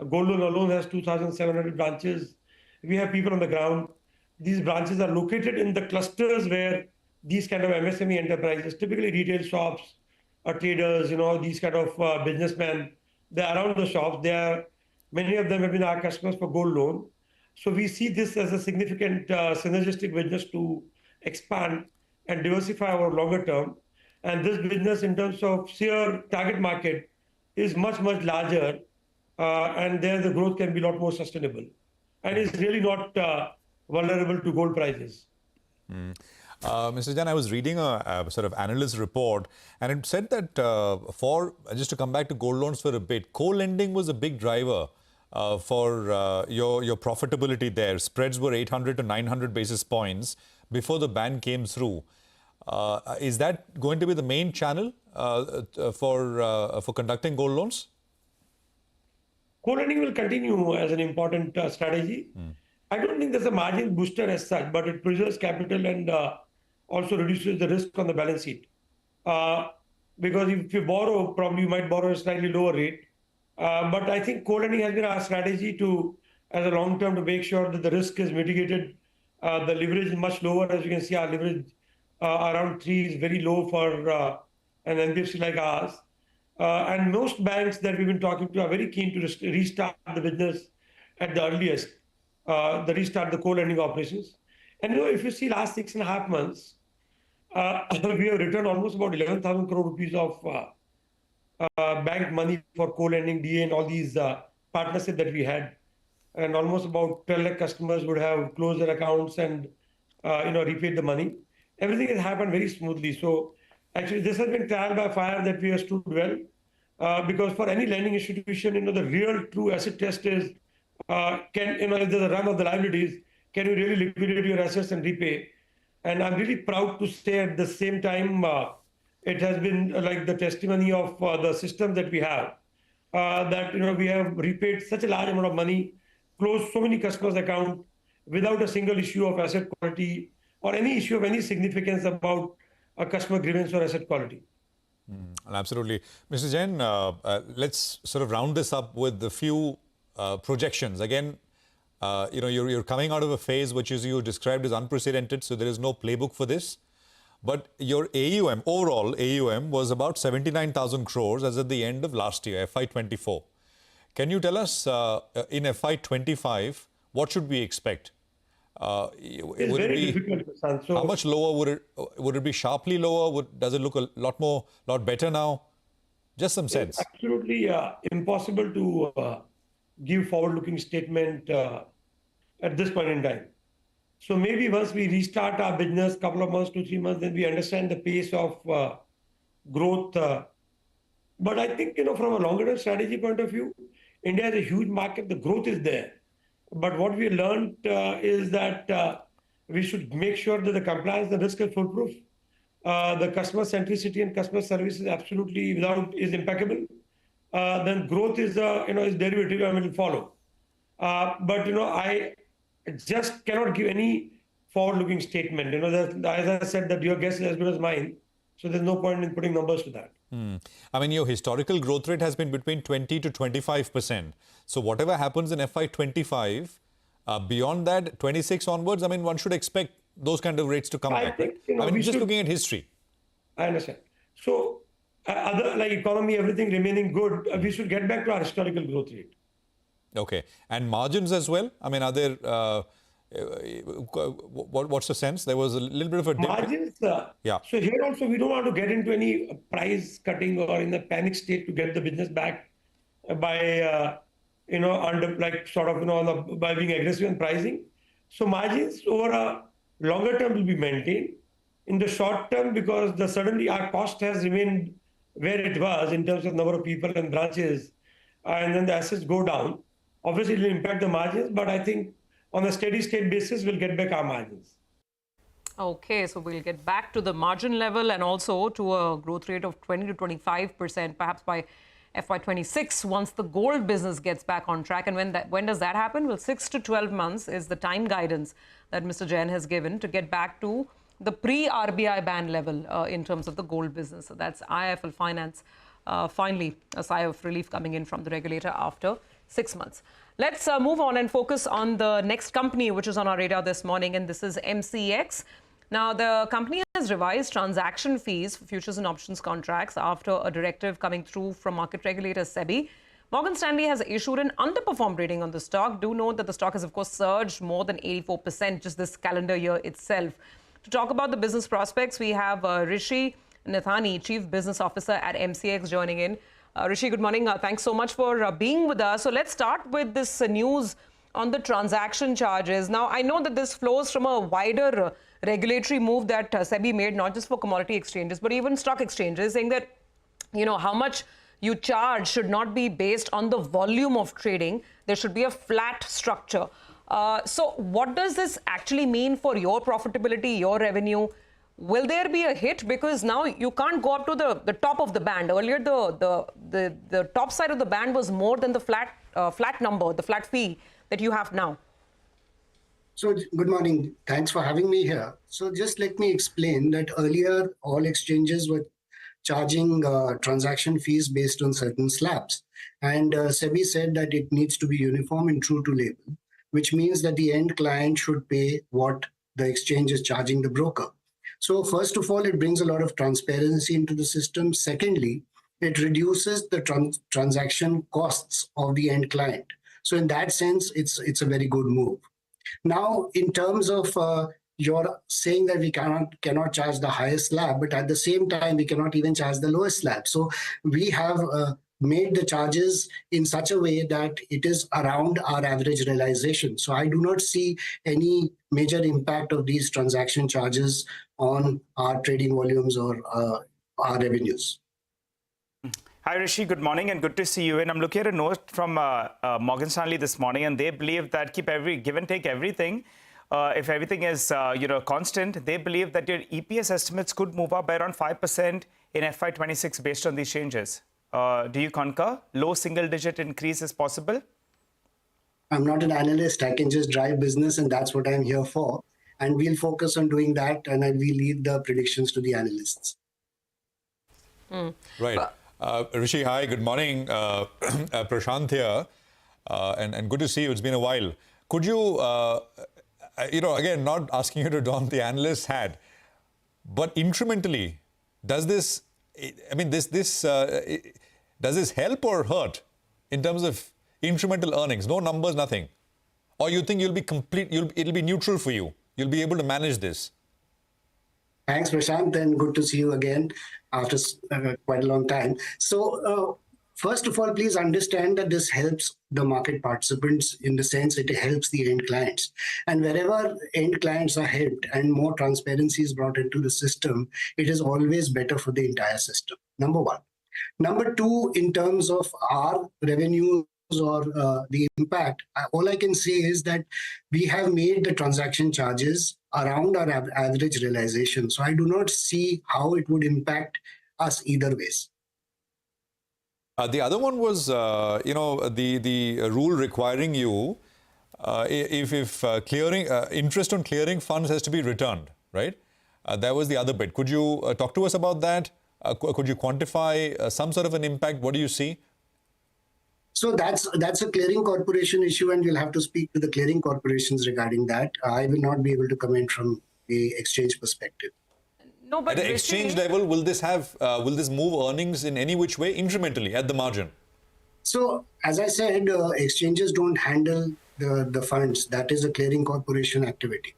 Gold loan alone has 2,700 branches. We have people on the ground. These branches are located in the clusters where these kind of MSME enterprises, typically retail shops, or traders, these kind of businessmen, they're around the shops. Many of them have been our customers for gold loan. So we see this as a significant synergistic business to expand and diversify our longer term. And this business, in terms of sheer target market, is much, much larger. And there the growth can be a lot more sustainable. And it's really not vulnerable to gold prices. Mr. Jain, I was reading a sort of analyst report, and it said that just to come back to gold loans for a bit, co-lending was a big driver for your profitability there. Spreads were 800 to 900 basis points before the ban came through. Is that going to be the main channel for conducting gold loans? Co-lending will continue as an important strategy. I don't think there's a margin booster as such, but it preserves capital and also reduces the risk on the balance sheet. because if you borrow, probably you might borrow a slightly lower rate. But I think co-lending has been our strategy to, as a long term, to make sure that the risk is mitigated. The leverage is much lower. As you can see, our leverage around 3 is very low for an NBFC like ours. And most banks that we've been talking to are very keen to restart the business at the earliest, restart the co-lending operations. And if you see last 6.5 months, we have returned almost about 11,000 crore rupees of bank money for co-lending, DA, and all these partnerships that we had. And almost about 12 lakh customers would have closed their accounts and repaid the money. Everything has happened very smoothly. So actually, this has been trial by fire that we have stood well. Because for any lending institution, the real true asset test is, if there's a run of the liabilities, can you really liquidate your assets and repay? And I'm really proud to say at the same time, it has been like the testimony of the system that we have, that we have repaid such a large amount of money, closed so many customers' accounts without a single issue of asset quality or any issue of any significance about a customer grievance or asset quality. Absolutely. Mr. Jain, let's sort of round this up with a few projections. Again, you're coming out of a phase which is you described as unprecedented, so there is no playbook for this. But your AUM, overall AUM, was about 79,000 crores as at the end of last year, FY24. Can you tell us in FY25, what should we expect? It's very difficult, Prashant. So how much lower would it be? Sharply lower? Does it look a lot better now? Just some sense. It's absolutely impossible to give forward-looking statement at this point in time. So maybe once we restart our business, couple of months, 2-3 months, then we understand the pace of growth. But I think, from a longer-term strategy point of view, India is a huge market. The growth is there. But what we learned is that we should make sure that the compliance and risk is foolproof. The customer centricity and customer service is absolutely is impeccable. Then growth is derivative and will follow. But I just cannot give any forward-looking statement. As I said, that your guess is as good as mine. So there's no point in putting numbers to that. I mean, your historical growth rate has been between 20 to 25%. So whatever happens in FY25, beyond that, 26 onwards, I mean, one should expect those kind of rates to come back. Think, I mean, just looking at history. I understand. So other like economy, everything remaining good, we should get back to our historical growth rate. Okay. And margins as well? I mean, are there... what's the sense? There was a little bit of a dip. Margins. Yeah. So here also we don't want to get into any price cutting or in a panic state to get the business back by by being aggressive in pricing. So margins over a longer term will be maintained. In the short term, because suddenly our cost has remained where it was in terms of number of people and branches, and then the assets go down. Obviously, it will impact the margins, but I think on a steady state basis, we'll get back our margins. Okay, so we'll get back to the margin level and also to a growth rate of 20 to 25%, perhaps by FY26, once the gold business gets back on track. And when does that happen? Well, 6 to 12 months is the time guidance that Mr. Jain has given to get back to the pre-RBI ban level in terms of the gold business. So that's IIFL Finance. Finally, a sigh of relief coming in from the regulator after 6 months. Let's move on and focus on the next company which is on our radar this morning, and this is MCX. Now, the company has revised transaction fees for futures and options contracts after a directive coming through from market regulator SEBI. Morgan Stanley has issued an underperformed rating on the stock. Do note that the stock has, of course, surged more than 84% just this calendar year itself. To talk about the business prospects, we have Rishi Nathani, Chief Business Officer at MCX, joining in. Rishi, good morning. Thanks so much for being with us. So let's start with this news on the transaction charges. Now, I know that this flows from a wider regulatory move that SEBI made, not just for commodity exchanges, but even stock exchanges, saying that, how much you charge should not be based on the volume of trading. There should be a flat structure. So what does this actually mean for your profitability, your revenue? Will there be a hit? Because now you can't go up to the top of the band. Earlier, the top side of the band was more than the flat number, the flat fee that you have now. So, good morning. Thanks for having me here. So, just let me explain that earlier, all exchanges were charging transaction fees based on certain slabs. And SEBI said that it needs to be uniform and true to label, which means that the end client should pay what the exchange is charging the broker. So first of all, it brings a lot of transparency into the system. Secondly, it reduces the transaction costs of the end client. So in that sense, it's a very good move. Now, in terms of you're saying that we cannot charge the highest slab, but at the same time, we cannot even charge the lowest slab. So we have made the charges in such a way that it is around our average realization. So I do not see any major impact of these transaction charges on our trading volumes or our revenues. Hi, Rishi. Good morning and good to see you. And I'm looking at a note from Morgan Stanley this morning, and they believe that give and take everything. If everything is constant, they believe that your EPS estimates could move up by around 5% in FY26 based on these changes. Do you concur? Low single-digit increase is possible? I'm not an analyst. I can just drive business, and that's what I'm here for. And we'll focus on doing that, and we'll leave the predictions to the analysts. Right. Rishi, hi, good morning. Prashant here, and good to see you. It's been a while. Could you, again, not asking you to don the analyst hat, but incrementally, does this, does this help or hurt in terms of incremental earnings? No numbers, nothing. Or you think it'll be neutral for you? You'll be able to manage this? Thanks, Prashant, and good to see you again after quite a long time. So, first of all, please understand that this helps the market participants in the sense it helps the end clients. And wherever end clients are helped and more transparency is brought into the system, it is always better for the entire system, number one. Number two, in terms of our revenues or the impact, all I can say is that we have made the transaction charges around our average realization. So I do not see how it would impact us either ways. The other one was, the rule requiring you, if clearing interest on clearing funds has to be returned, right? That was the other bit. Could you talk to us about that? Could you quantify some sort of an impact? What do you see? So that's a clearing corporation issue, and you'll have to speak to the clearing corporations regarding that. I will not be able to comment from the exchange perspective. No, but at an exchange level, will this move earnings in any which way incrementally at the margin? So as I said, exchanges don't handle the funds. That is a clearing corporation activity.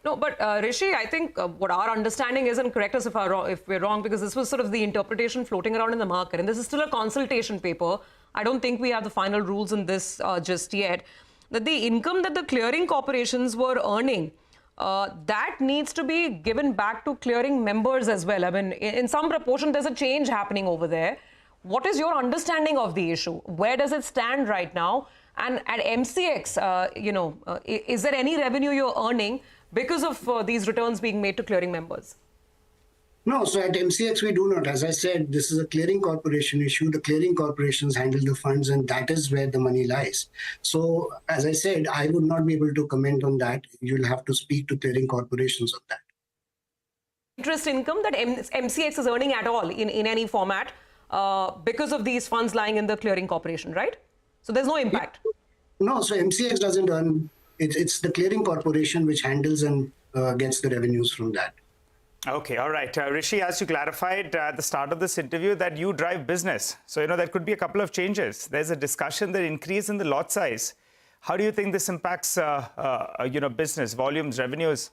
No, but Rishi, I think what our understanding is, and correct us if we're wrong, because this was sort of the interpretation floating around in the market, and this is still a consultation paper. I don't think we have the final rules in this just yet. That the income that the clearing corporations were earning, that needs to be given back to clearing members as well. I mean, in some proportion, there's a change happening over there. What is your understanding of the issue? Where does it stand right now? And at MCX, is there any revenue you're earning because of these returns being made to clearing members? No, so at MCX we do not. As I said, this is a clearing corporation issue. The clearing corporations handle the funds, and that is where the money lies. So, as I said, I would not be able to comment on that. You'll have to speak to clearing corporations on that. Interest income that MCX is earning at all in any format because of these funds lying in the clearing corporation, right? So there's no impact. No, so MCX doesn't earn. It's the clearing corporation which handles and gets the revenues from that. Okay, all right. Rishi, as you clarified at the start of this interview that you drive business. So, there could be a couple of changes. There's a discussion that increase in the lot size. How do you think this impacts, business, volumes, revenues?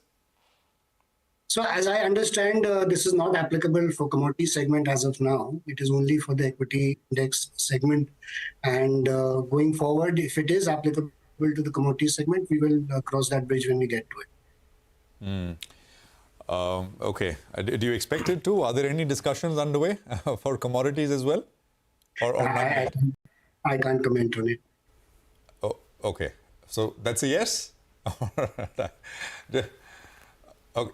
So, as I understand, this is not applicable for commodity segment as of now. It is only for the equity index segment. And going forward, if it is applicable to the commodity segment, we will cross that bridge when we get to it. Okay. Do you expect it to? Are there any discussions underway for commodities as well? Or I can't comment on it. Oh, okay. So that's a yes? Okay.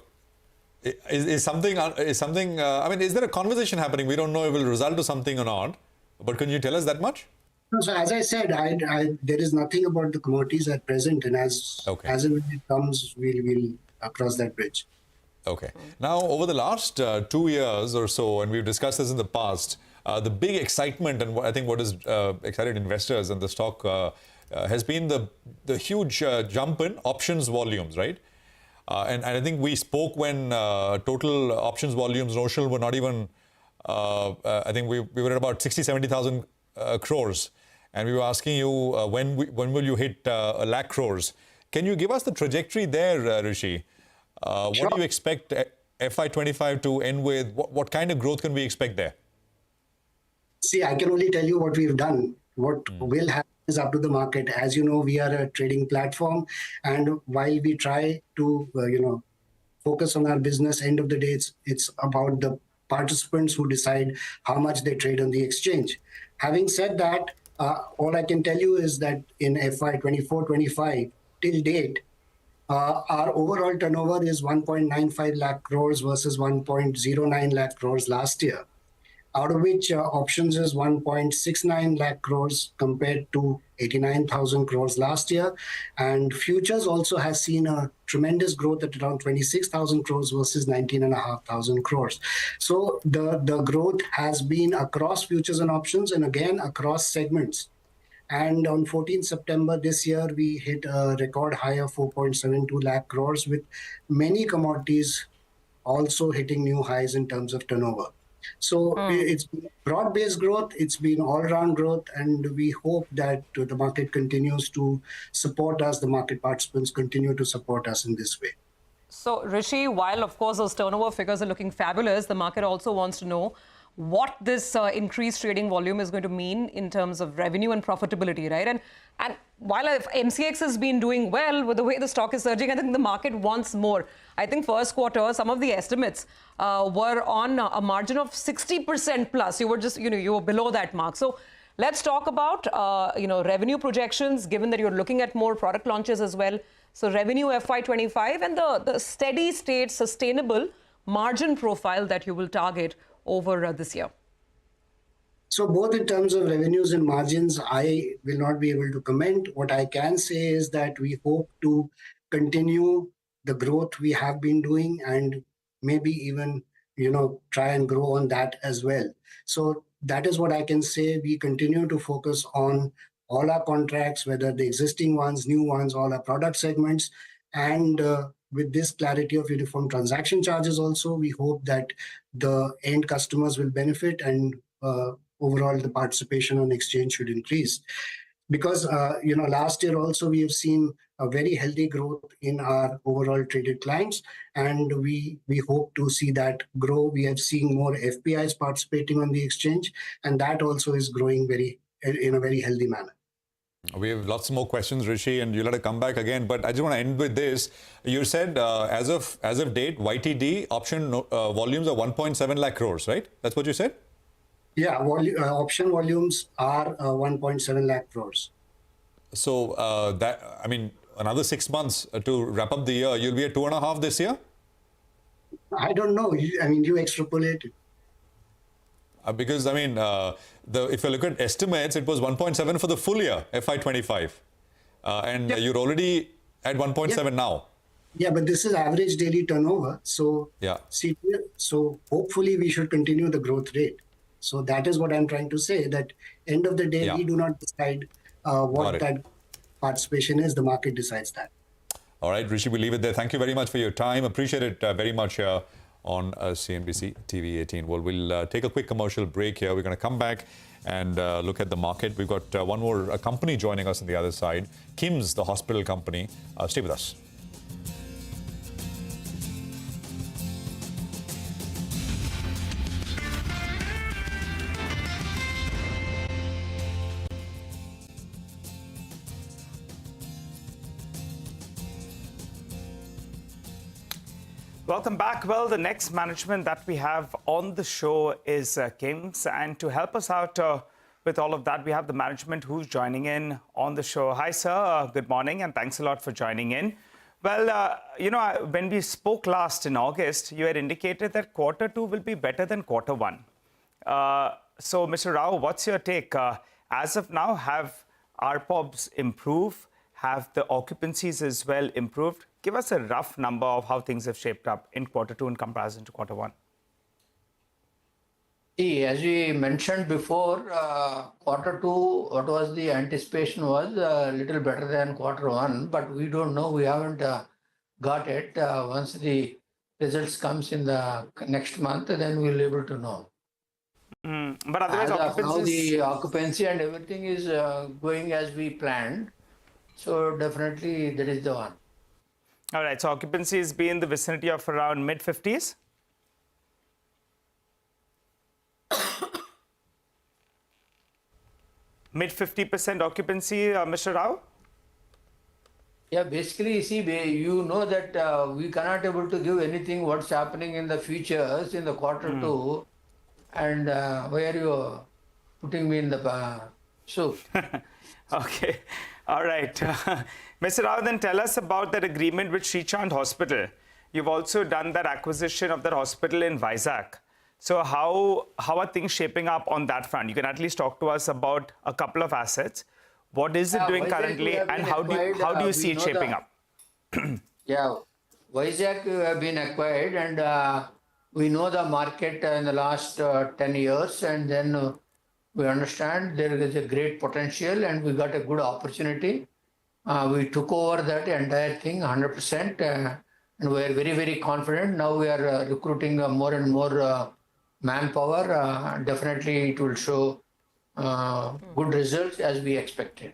Is there a conversation happening? We don't know if it will result to something or not. But can you tell us that much? No, so as I said, there is nothing about the commodities at present, and as and when it comes, we'll cross that bridge. Okay. Now, over the last 2 years or so, and we've discussed this in the past, the big excitement and I think what has excited investors in the stock has been the huge jump in options volumes, right? And I think we spoke when total options volumes notional were not even, I think we were at about 70,000 crores. And we were asking you when will you hit 1 lakh crores? Can you give us the trajectory there, Rishi? What do you expect FY25 to end with? What kind of growth can we expect there? See, I can only tell you what we've done. What will happen is up to the market. As you know, we are a trading platform, and while we try to, focus on our business, end of the day, it's about the participants who decide how much they trade on the exchange. Having said that, all I can tell you is that in FY24-25 till date, our overall turnover is 1.95 lakh crores versus 1.09 lakh crores last year, out of which options is 1.69 lakh crores compared to 89,000 crores last year. And futures also has seen a tremendous growth at around 26,000 crores versus 19,500 crores. So the growth has been across futures and options and again across segments. And on 14 September this year, we hit a record high of 4.72 lakh crores with many commodities also hitting new highs in terms of turnover. So it's been broad-based growth, it's been all-round growth, and we hope that the market continues to support us, the market participants continue to support us in this way. So, Rishi, while of course those turnover figures are looking fabulous, the market also wants to know what this increased trading volume is going to mean in terms of revenue and profitability, right? And while MCX has been doing well with the way the stock is surging, I think the market wants more. I think first quarter, some of the estimates were on a margin of 60% plus. You were just, you were below that mark. So let's talk about, revenue projections, given that you're looking at more product launches as well. So revenue FY25 and the steady state sustainable margin profile that you will target over this year. So both in terms of revenues and margins, I will not be able to comment. What I can say is that we hope to continue the growth we have been doing and maybe even, try and grow on that as well. So that is what I can say. We continue to focus on all our contracts, whether the existing ones, new ones, all our product segments. And with this clarity of uniform transaction charges also, we hope that the end customers will benefit and overall the participation on exchange should increase. Because, last year also we have seen a very healthy growth in our overall traded clients, and we hope to see that grow. We have seen more FPIs participating on the exchange, and that also is growing in a very healthy manner. We have lots more questions, Rishi, and you'll have to come back again. But I just want to end with this. You said as of date, YTD option volumes are 1.7 lakh crores, right? That's what you said? Yeah, option volumes are 1.7 lakh crores. So another 6 months to wrap up the year, you'll be at 2.5 this year? I don't know. You extrapolate it. Because, if you look at estimates, it was 1.7 for the full year, FY25. And you're already at 1.7 now. Yeah, but this is average daily turnover. So, so hopefully we should continue the growth rate. So that is what I'm trying to say, that end of the day, we do not decide what that participation is. The market decides that. All right, Rishi, we'll leave it there. Thank you very much for your time. Appreciate it very much here on CNBC-TV18. Well, we'll take a quick commercial break here. We're going to come back and look at the market. We've got one more company joining us on the other side, Kim's, the hospital company. Stay with us. Welcome back. Well, the next management that we have on the show is Kim's. And to help us out with all of that, we have the management who's joining in on the show. Hi, sir. Good morning, and thanks a lot for joining in. Well, when we spoke last in August, you had indicated that Q2 will be better than Q1. So, Mr. Rao, what's your take? As of now, have ARPOBs improved? Have the occupancies as well improved? give us a rough number of how things have shaped up in Q2 in comparison to Q1. As we mentioned before, Q2, what was the anticipation was a little better than Q1, but we don't know. We haven't got it. Once the results comes in the next month, then we'll be able to know. But otherwise, now the occupancy and everything is going as we planned. So definitely that is the one. All right. So occupancy has been in the vicinity of around mid-50s. Mid 50% occupancy, Mr. Rao? Yeah, basically, you see, you know that we cannot able to give anything what's happening in the futures in the Q2, and why are you putting me in the soup? Okay, all right. Mr. Rao, then tell us about that agreement with Sri Chand Hospital. You've also done that acquisition of that hospital in Vizag. So how are things shaping up on that front? You can at least talk to us about a couple of assets. What is it doing currently, and how do you see it shaping up? Yeah, Vizag have been acquired, and we know the market in the last 10 years, and then we understand there is a great potential, and we got a good opportunity. We took over that entire thing 100%, and we are very, very confident. Now we are recruiting more and more manpower. Definitely it will show good results as we expected.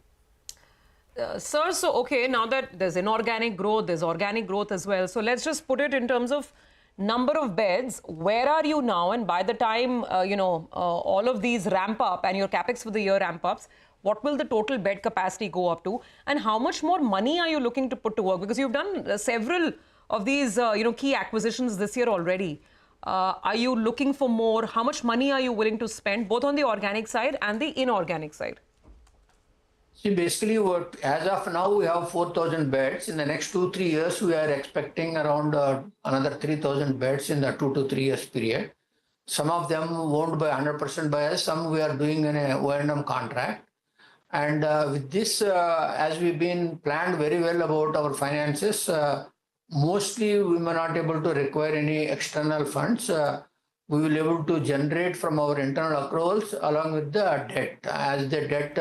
Sir, so okay, now that there's inorganic growth, there's organic growth as well. So let's just put it in terms of number of beds. Where are you now? And by the time, all of these ramp up and your capex for the year ramp ups, what will the total bed capacity go up to? And how much more money are you looking to put to work? Because you've done several of these, key acquisitions this year already. Are you looking for more? How much money are you willing to spend, both on the organic side and the inorganic side? See, basically, as of now, we have 4,000 beds. In the next 2-3 years, we are expecting around another 3,000 beds in the 2 to 3 years period. Some of them owned by 100% by us. Some we are doing in a O&M contract. And with this, as we've been planned very well about our finances, mostly we may not able to require any external funds. We will be able to generate from our internal accruals along with the debt. As the debt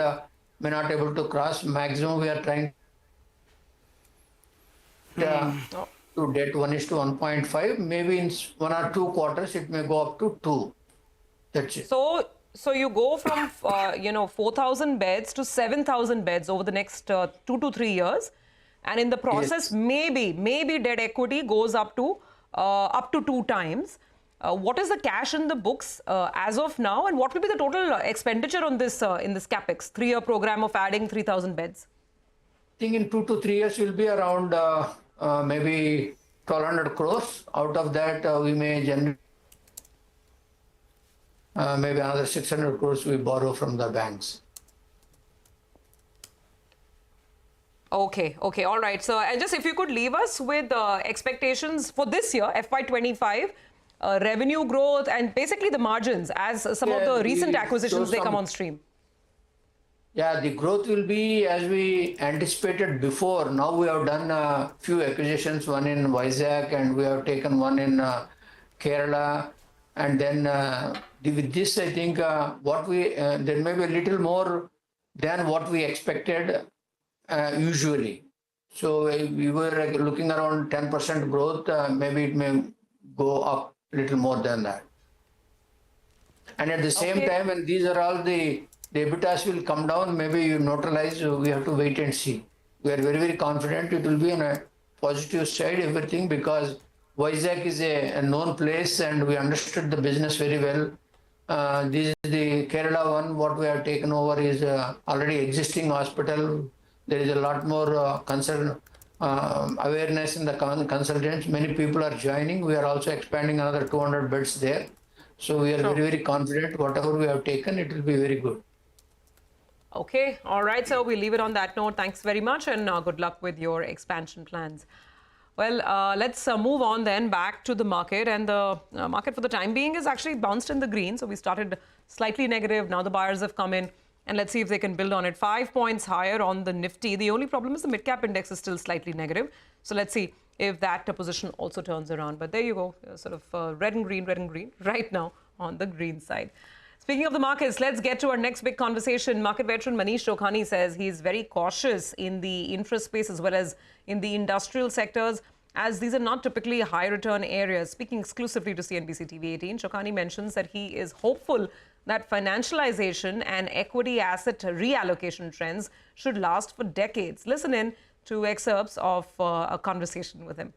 may not able to cross, maximum we are trying to debt 1:1.5. Maybe in 1 or 2 quarters it may go up to 2. That's it. So you go from 4,000 beds to 7,000 beds over the next 2 to 3 years. And in the process, yes, maybe debt equity goes up to 2 times. What is the cash in the books as of now, and what will be the total expenditure on this in this capex 3-year program of adding 3,000 beds? I think in 2 to 3 years will be around maybe 1,200 crores. Out of that, we may generate maybe another 600 crores we borrow from the banks. Okay, all right. So, and just if you could leave us with expectations for this year, FY25, revenue growth and basically the margins as some of the recent acquisitions, they come on stream. Yeah, the growth will be as we anticipated before. Now we have done a few acquisitions, one in Vizag, and we have taken one in Kerala. And then with this, I think there may be a little more than what we expected usually. So we were looking around 10% growth. Maybe it may go up a little more than that. And at the same time, and these are all the EBITDAs will come down, maybe you neutralize, we have to wait and see. We are very, very confident it will be on a positive side, everything, because Vizag is a known place and we understood the business very well. This is the Kerala one, what we have taken over is already existing hospital. There is a lot more awareness in the consultants. Many people are joining. We are also expanding another 200 beds there. So we are very, very confident whatever we have taken, it will be very good. Okay, all right, so we'll leave it on that note. Thanks very much and good luck with your expansion plans. Well, let's move on then back to the market, and the market for the time being is actually bounced in the green. So we started slightly negative. Now the buyers have come in, and let's see if they can build on it. 5 points higher on the Nifty. The only problem is the mid-cap index is still slightly negative. So let's see if that position also turns around. But there you go, sort of red and green right now on the green side. Speaking of the markets, let's get to our next big conversation. Market veteran Manish Chokhani says he's very cautious in the infra space as well as in the industrial sectors, as these are not typically high return areas. Speaking exclusively to CNBC-TV18, Chokhani mentions that he is hopeful that financialization and equity asset reallocation trends should last for decades. Listen in to excerpts of a conversation with him.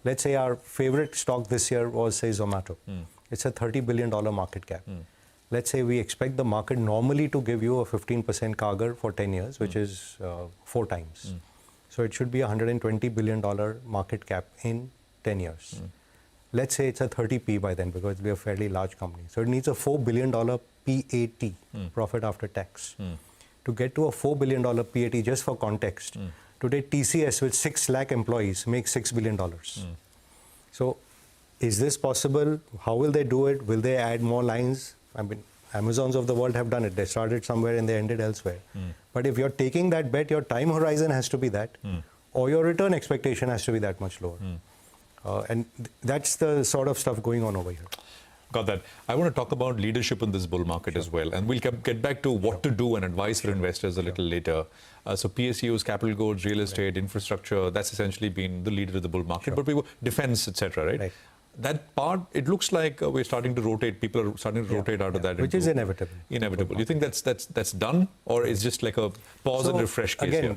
Let's say our favorite stock this year was, say, Zomato. It's a $30 billion market cap. Let's say we expect the market normally to give you a 15% CAGR for 10 years, which is 4 times. So it should be a $120 billion market cap in 10 years. Let's say it's a 30p by then, because it'll be a fairly large company. So it needs a $4 billion PAT, profit after tax. To get to a $4 billion PAT, just for context, today TCS with 6 lakh employees makes $6 billion. So is this possible? How will they do it? Will they add more lines? I mean, Amazons of the world have done it. They started somewhere and they ended elsewhere. But if you're taking that bet, your time horizon has to be that, or your return expectation has to be that much lower. And that's the sort of stuff going on over here. Got that. I want to talk about leadership in this bull market as well. And we'll get back to what to do and advice for investors a little later. So PSUs, capital goods, real estate, infrastructure, that's essentially been the leader of the bull market. But people, defense, etc., right? That part, it looks like we're starting to rotate. People are starting to rotate out of that. Which is inevitable. Inevitable. You think that's done, or is just like a pause and refresh case here?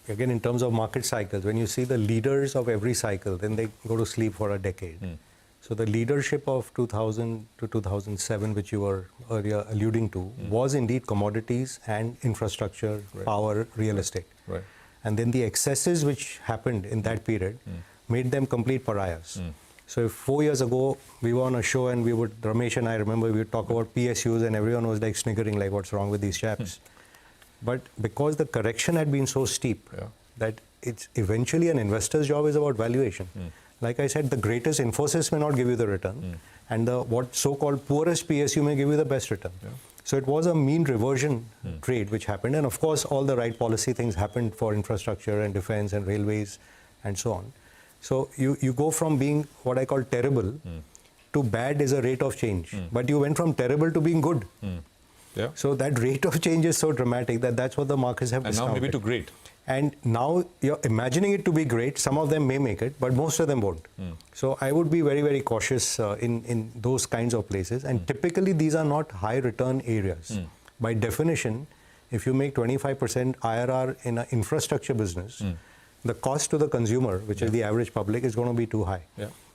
Again, in terms of market cycles, when you see the leaders of every cycle, then they go to sleep for a decade. So the leadership of 2000 to 2007, which you were earlier alluding to, was indeed commodities and infrastructure, power, real estate. And then the excesses which happened in that period made them complete pariahs. So if 4 years ago we were on a show and Ramesh and I remember we would talk about PSUs and everyone was like sniggering, like, what's wrong with these chaps? But because the correction had been so steep that it's eventually an investor's job is about valuation. Like I said, the greatest Infosys may not give you the return, and the what so-called poorest PSU may give you the best return. So it was a mean reversion trade which happened, and of course all the right policy things happened for infrastructure and defense and railways and so on. So you go from being what I call terrible to bad is a rate of change, but you went from terrible to being good. So that rate of change is so dramatic that's what the markets have discounted. And now maybe to great. And now you're imagining it to be great. Some of them may make it, but most of them won't. So I would be very, very cautious in those kinds of places. And typically these are not high return areas. By definition, if you make 25% IRR in an infrastructure business, the cost to the consumer, which is the average public, is going to be too high.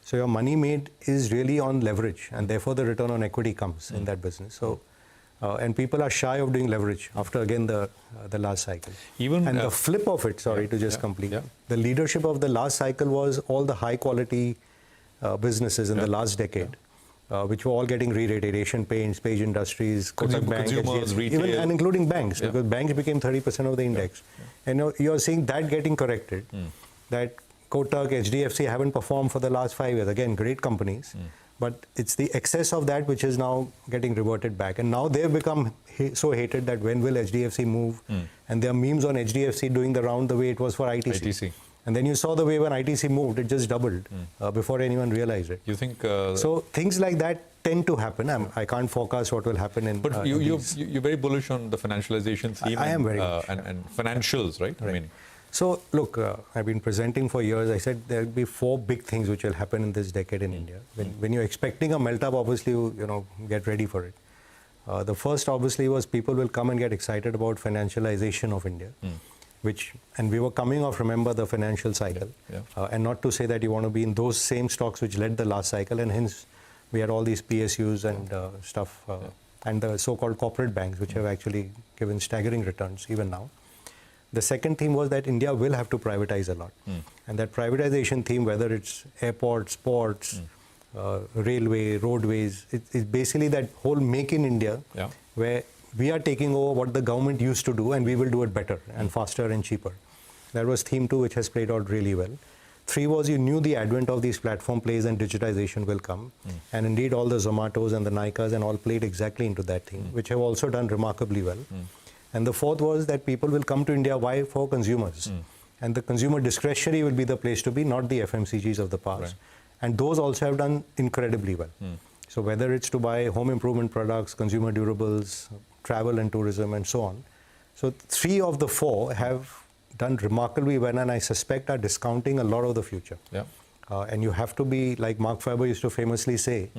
So your money made is really on leverage, and therefore the return on equity comes in that business. So. And people are shy of doing leverage after, again, the last cycle. And the flip of it, to just complete, the leadership of the last cycle was all the high-quality businesses in the last decade, which were all getting re-rated. Asian Paints, Page Industries, Kotak Bank, consumers, retail. even, and including banks, because banks became 30% of the index. And you're seeing that getting corrected, that Kotak, HDFC haven't performed for the last 5 years. Again, great companies. But it's the excess of that which is now getting reverted back. And now they've become so hated that when will HDFC move? And there are memes on HDFC doing the round the way it was for ITC. And then you saw the way when ITC moved, it just doubled before anyone realized it. You think... so things like that tend to happen. I can't forecast what will happen in... But you're very bullish on the financialization theme. I am very much. And financials, right? I mean... So, look, I've been presenting for years. I said there will be 4 big things which will happen in this decade in India. When you're expecting a melt-up, obviously, you get ready for it. The first, obviously, was people will come and get excited about financialization of India, and we were coming off, remember, the financial cycle. And not to say that you want to be in those same stocks which led the last cycle, and hence we had all these PSUs and stuff, and the so-called corporate banks, which have actually given staggering returns even now. The second theme was that India will have to privatize a lot. And that privatization theme, whether it's airports, ports, railway, roadways, it's basically that whole make in India, where we are taking over what the government used to do and we will do it better and faster and cheaper. That was theme 2, which has played out really well. 3 was you knew the advent of these platform plays and digitization will come. And indeed all the Zomatos and the Nykas and all played exactly into that theme, which have also done remarkably well. And the 4th was that people will come to India, why? For consumers. And the consumer discretionary will be the place to be, not the FMCGs of the past. Right. And those also have done incredibly well. So whether it's to buy home improvement products, consumer durables, travel and tourism, and so on. So 3 of the 4 have done remarkably well, and I suspect are discounting a lot of the future. Yeah. And you have to be, like Mark Faber used to famously say,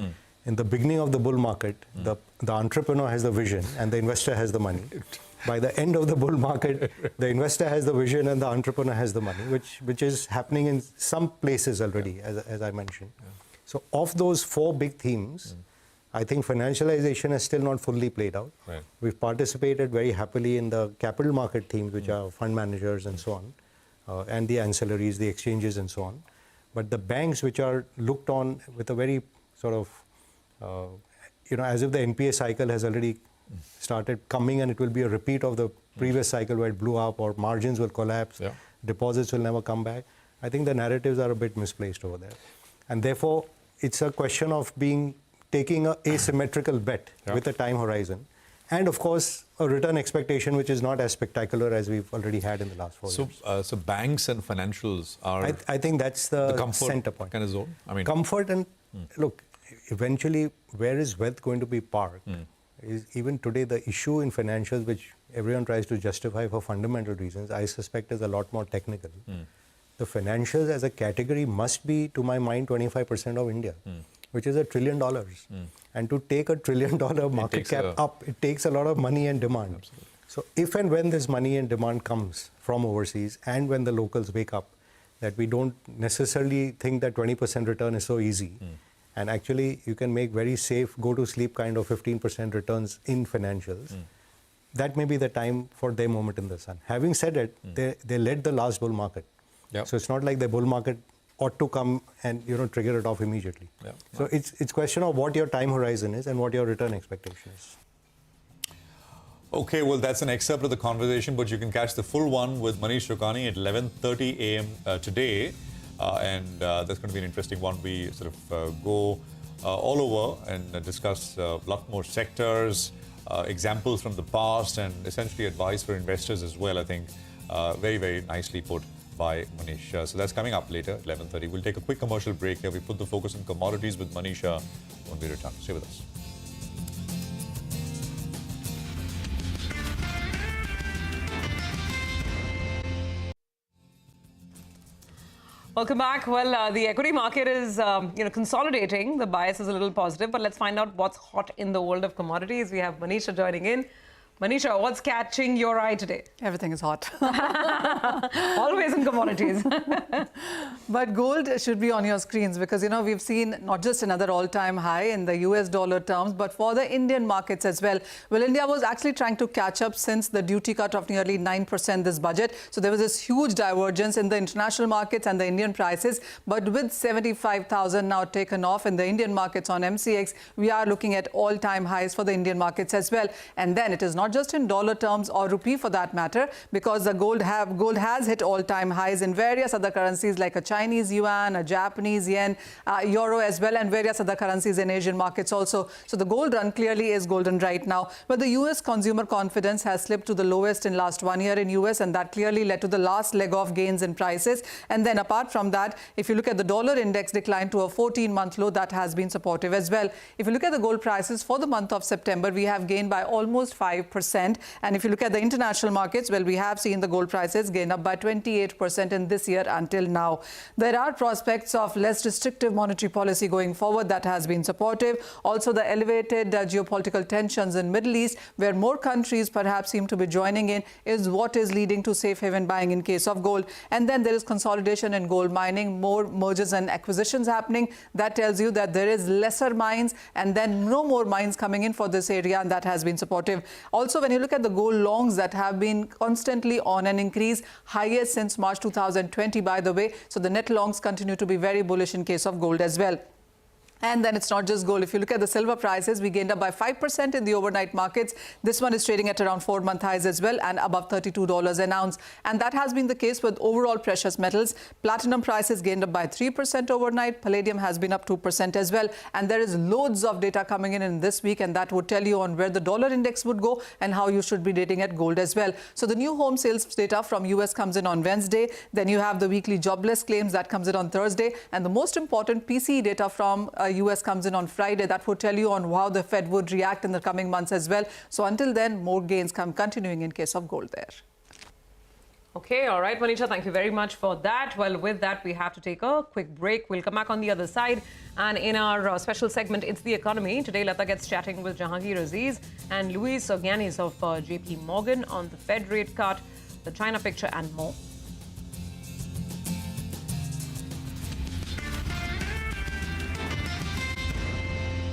in the beginning of the bull market, the entrepreneur has the vision and the investor has the money. By the end of the bull market, the investor has the vision and the entrepreneur has the money, which is happening in some places already, as I mentioned. Yeah. So of those 4 big themes, I think financialization has still not fully played out. Right. We've participated very happily in the capital market themes, which are fund managers and so on, and the ancillaries, the exchanges and so on. But the banks, which are looked on with a very sort of, as if the NPA cycle has already started coming and it will be a repeat of the previous cycle where it blew up or margins will collapse, deposits will never come back. I think the narratives are a bit misplaced over there. And therefore, it's a question of taking an asymmetrical bet with a time horizon. And of course, a return expectation which is not as spectacular as we've already had in the last 4 years. So banks and financials are... I think that's the comfort center point. Kind of zone? I mean, comfort and, look, eventually, where is wealth going to be parked? Is even today, the issue in financials, which everyone tries to justify for fundamental reasons, I suspect is a lot more technical. The financials as a category must be, to my mind, 25% of India, which is $1 trillion. And to take $1 trillion market cap up, it takes a lot of money and demand. Absolutely. So if and when this money and demand comes from overseas, and when the locals wake up, that we don't necessarily think that 20% return is so easy. And actually, you can make very safe, go-to-sleep kind of 15% returns in financials. That may be the time for their moment in the sun. Having said it, they led the last bull market. Yep. So it's not like the bull market ought to come and trigger it off immediately. Yep. So it's question of what your time horizon is and what your return expectation is. Okay, well, that's an excerpt of the conversation, but you can catch the full one with Manish Rukani at 11:30 a.m. Today. And that's going to be an interesting one. We sort of go all over and discuss a lot more sectors, examples from the past, and essentially advice for investors as well, I think. Very, very nicely put by Manish. So that's coming up later, 11:30. We'll take a quick commercial break here. We put the focus on commodities with Manisha when we return. Stay with us. Welcome back. Well, the equity market is, consolidating. The bias is a little positive, but let's find out what's hot in the world of commodities. We have Manisha joining in. Manisha, what's catching your eye today? Everything is hot. Always in commodities. But gold should be on your screens because, we've seen not just another all-time high in the US dollar terms, but for the Indian markets as well. Well, India was actually trying to catch up since the duty cut of nearly 9% this budget. So there was this huge divergence in the international markets and the Indian prices. But with 75,000 now taken off in the Indian markets on MCX, we are looking at all-time highs for the Indian markets as well. And then it is not just in dollar terms or rupee for that matter, because the gold has hit all-time highs in various other currencies like a Chinese yuan, a Japanese yen, euro as well, and various other currencies in Asian markets also. So the gold run clearly is golden right now. But the US consumer confidence has slipped to the lowest in last 1 year in US, and that clearly led to the last leg of gains in prices. And then apart from that, if you look at the dollar index decline to a 14-month low, that has been supportive as well. If you look at the gold prices for the month of September, we have gained by almost 5%. And if you look at the international markets, well, we have seen the gold prices gain up by 28% in this year until now. There are prospects of less restrictive monetary policy going forward that has been supportive. Also, the elevated geopolitical tensions in Middle East, where more countries perhaps seem to be joining in, is what is leading to safe haven buying in case of gold. And then there is consolidation in gold mining, more mergers and acquisitions happening. That tells you that there is lesser mines and then no more mines coming in for this area, and that has been supportive. Also, when you look at the gold longs that have been constantly on an increase, highest since March 2020, by the way. So the net longs continue to be very bullish in case of gold as well. And then it's not just gold. If you look at the silver prices, we gained up by 5% in the overnight markets. This one is trading at around 4-month highs as well and above $32 an ounce. And that has been the case with overall precious metals. Platinum prices gained up by 3% overnight. Palladium has been up 2% as well. And there is loads of data coming in this week, and that would tell you on where the dollar index would go and how you should be dating at gold as well. So the new home sales data from US comes in on Wednesday. Then you have the weekly jobless claims that comes in on Thursday. And the most important PCE data from US comes in on Friday. That would tell you on how the Fed would react in the coming months as well. So until then, more gains continuing in case of gold there. Okay, all right, Manisha, thank you very much for that. Well, with that, we have to take a quick break. We'll come back on the other side. And in our special segment, It's the Economy, today Lata gets chatting with Jahangir Aziz and Luis Organis of JP Morgan on the Fed rate cut, the China picture and more.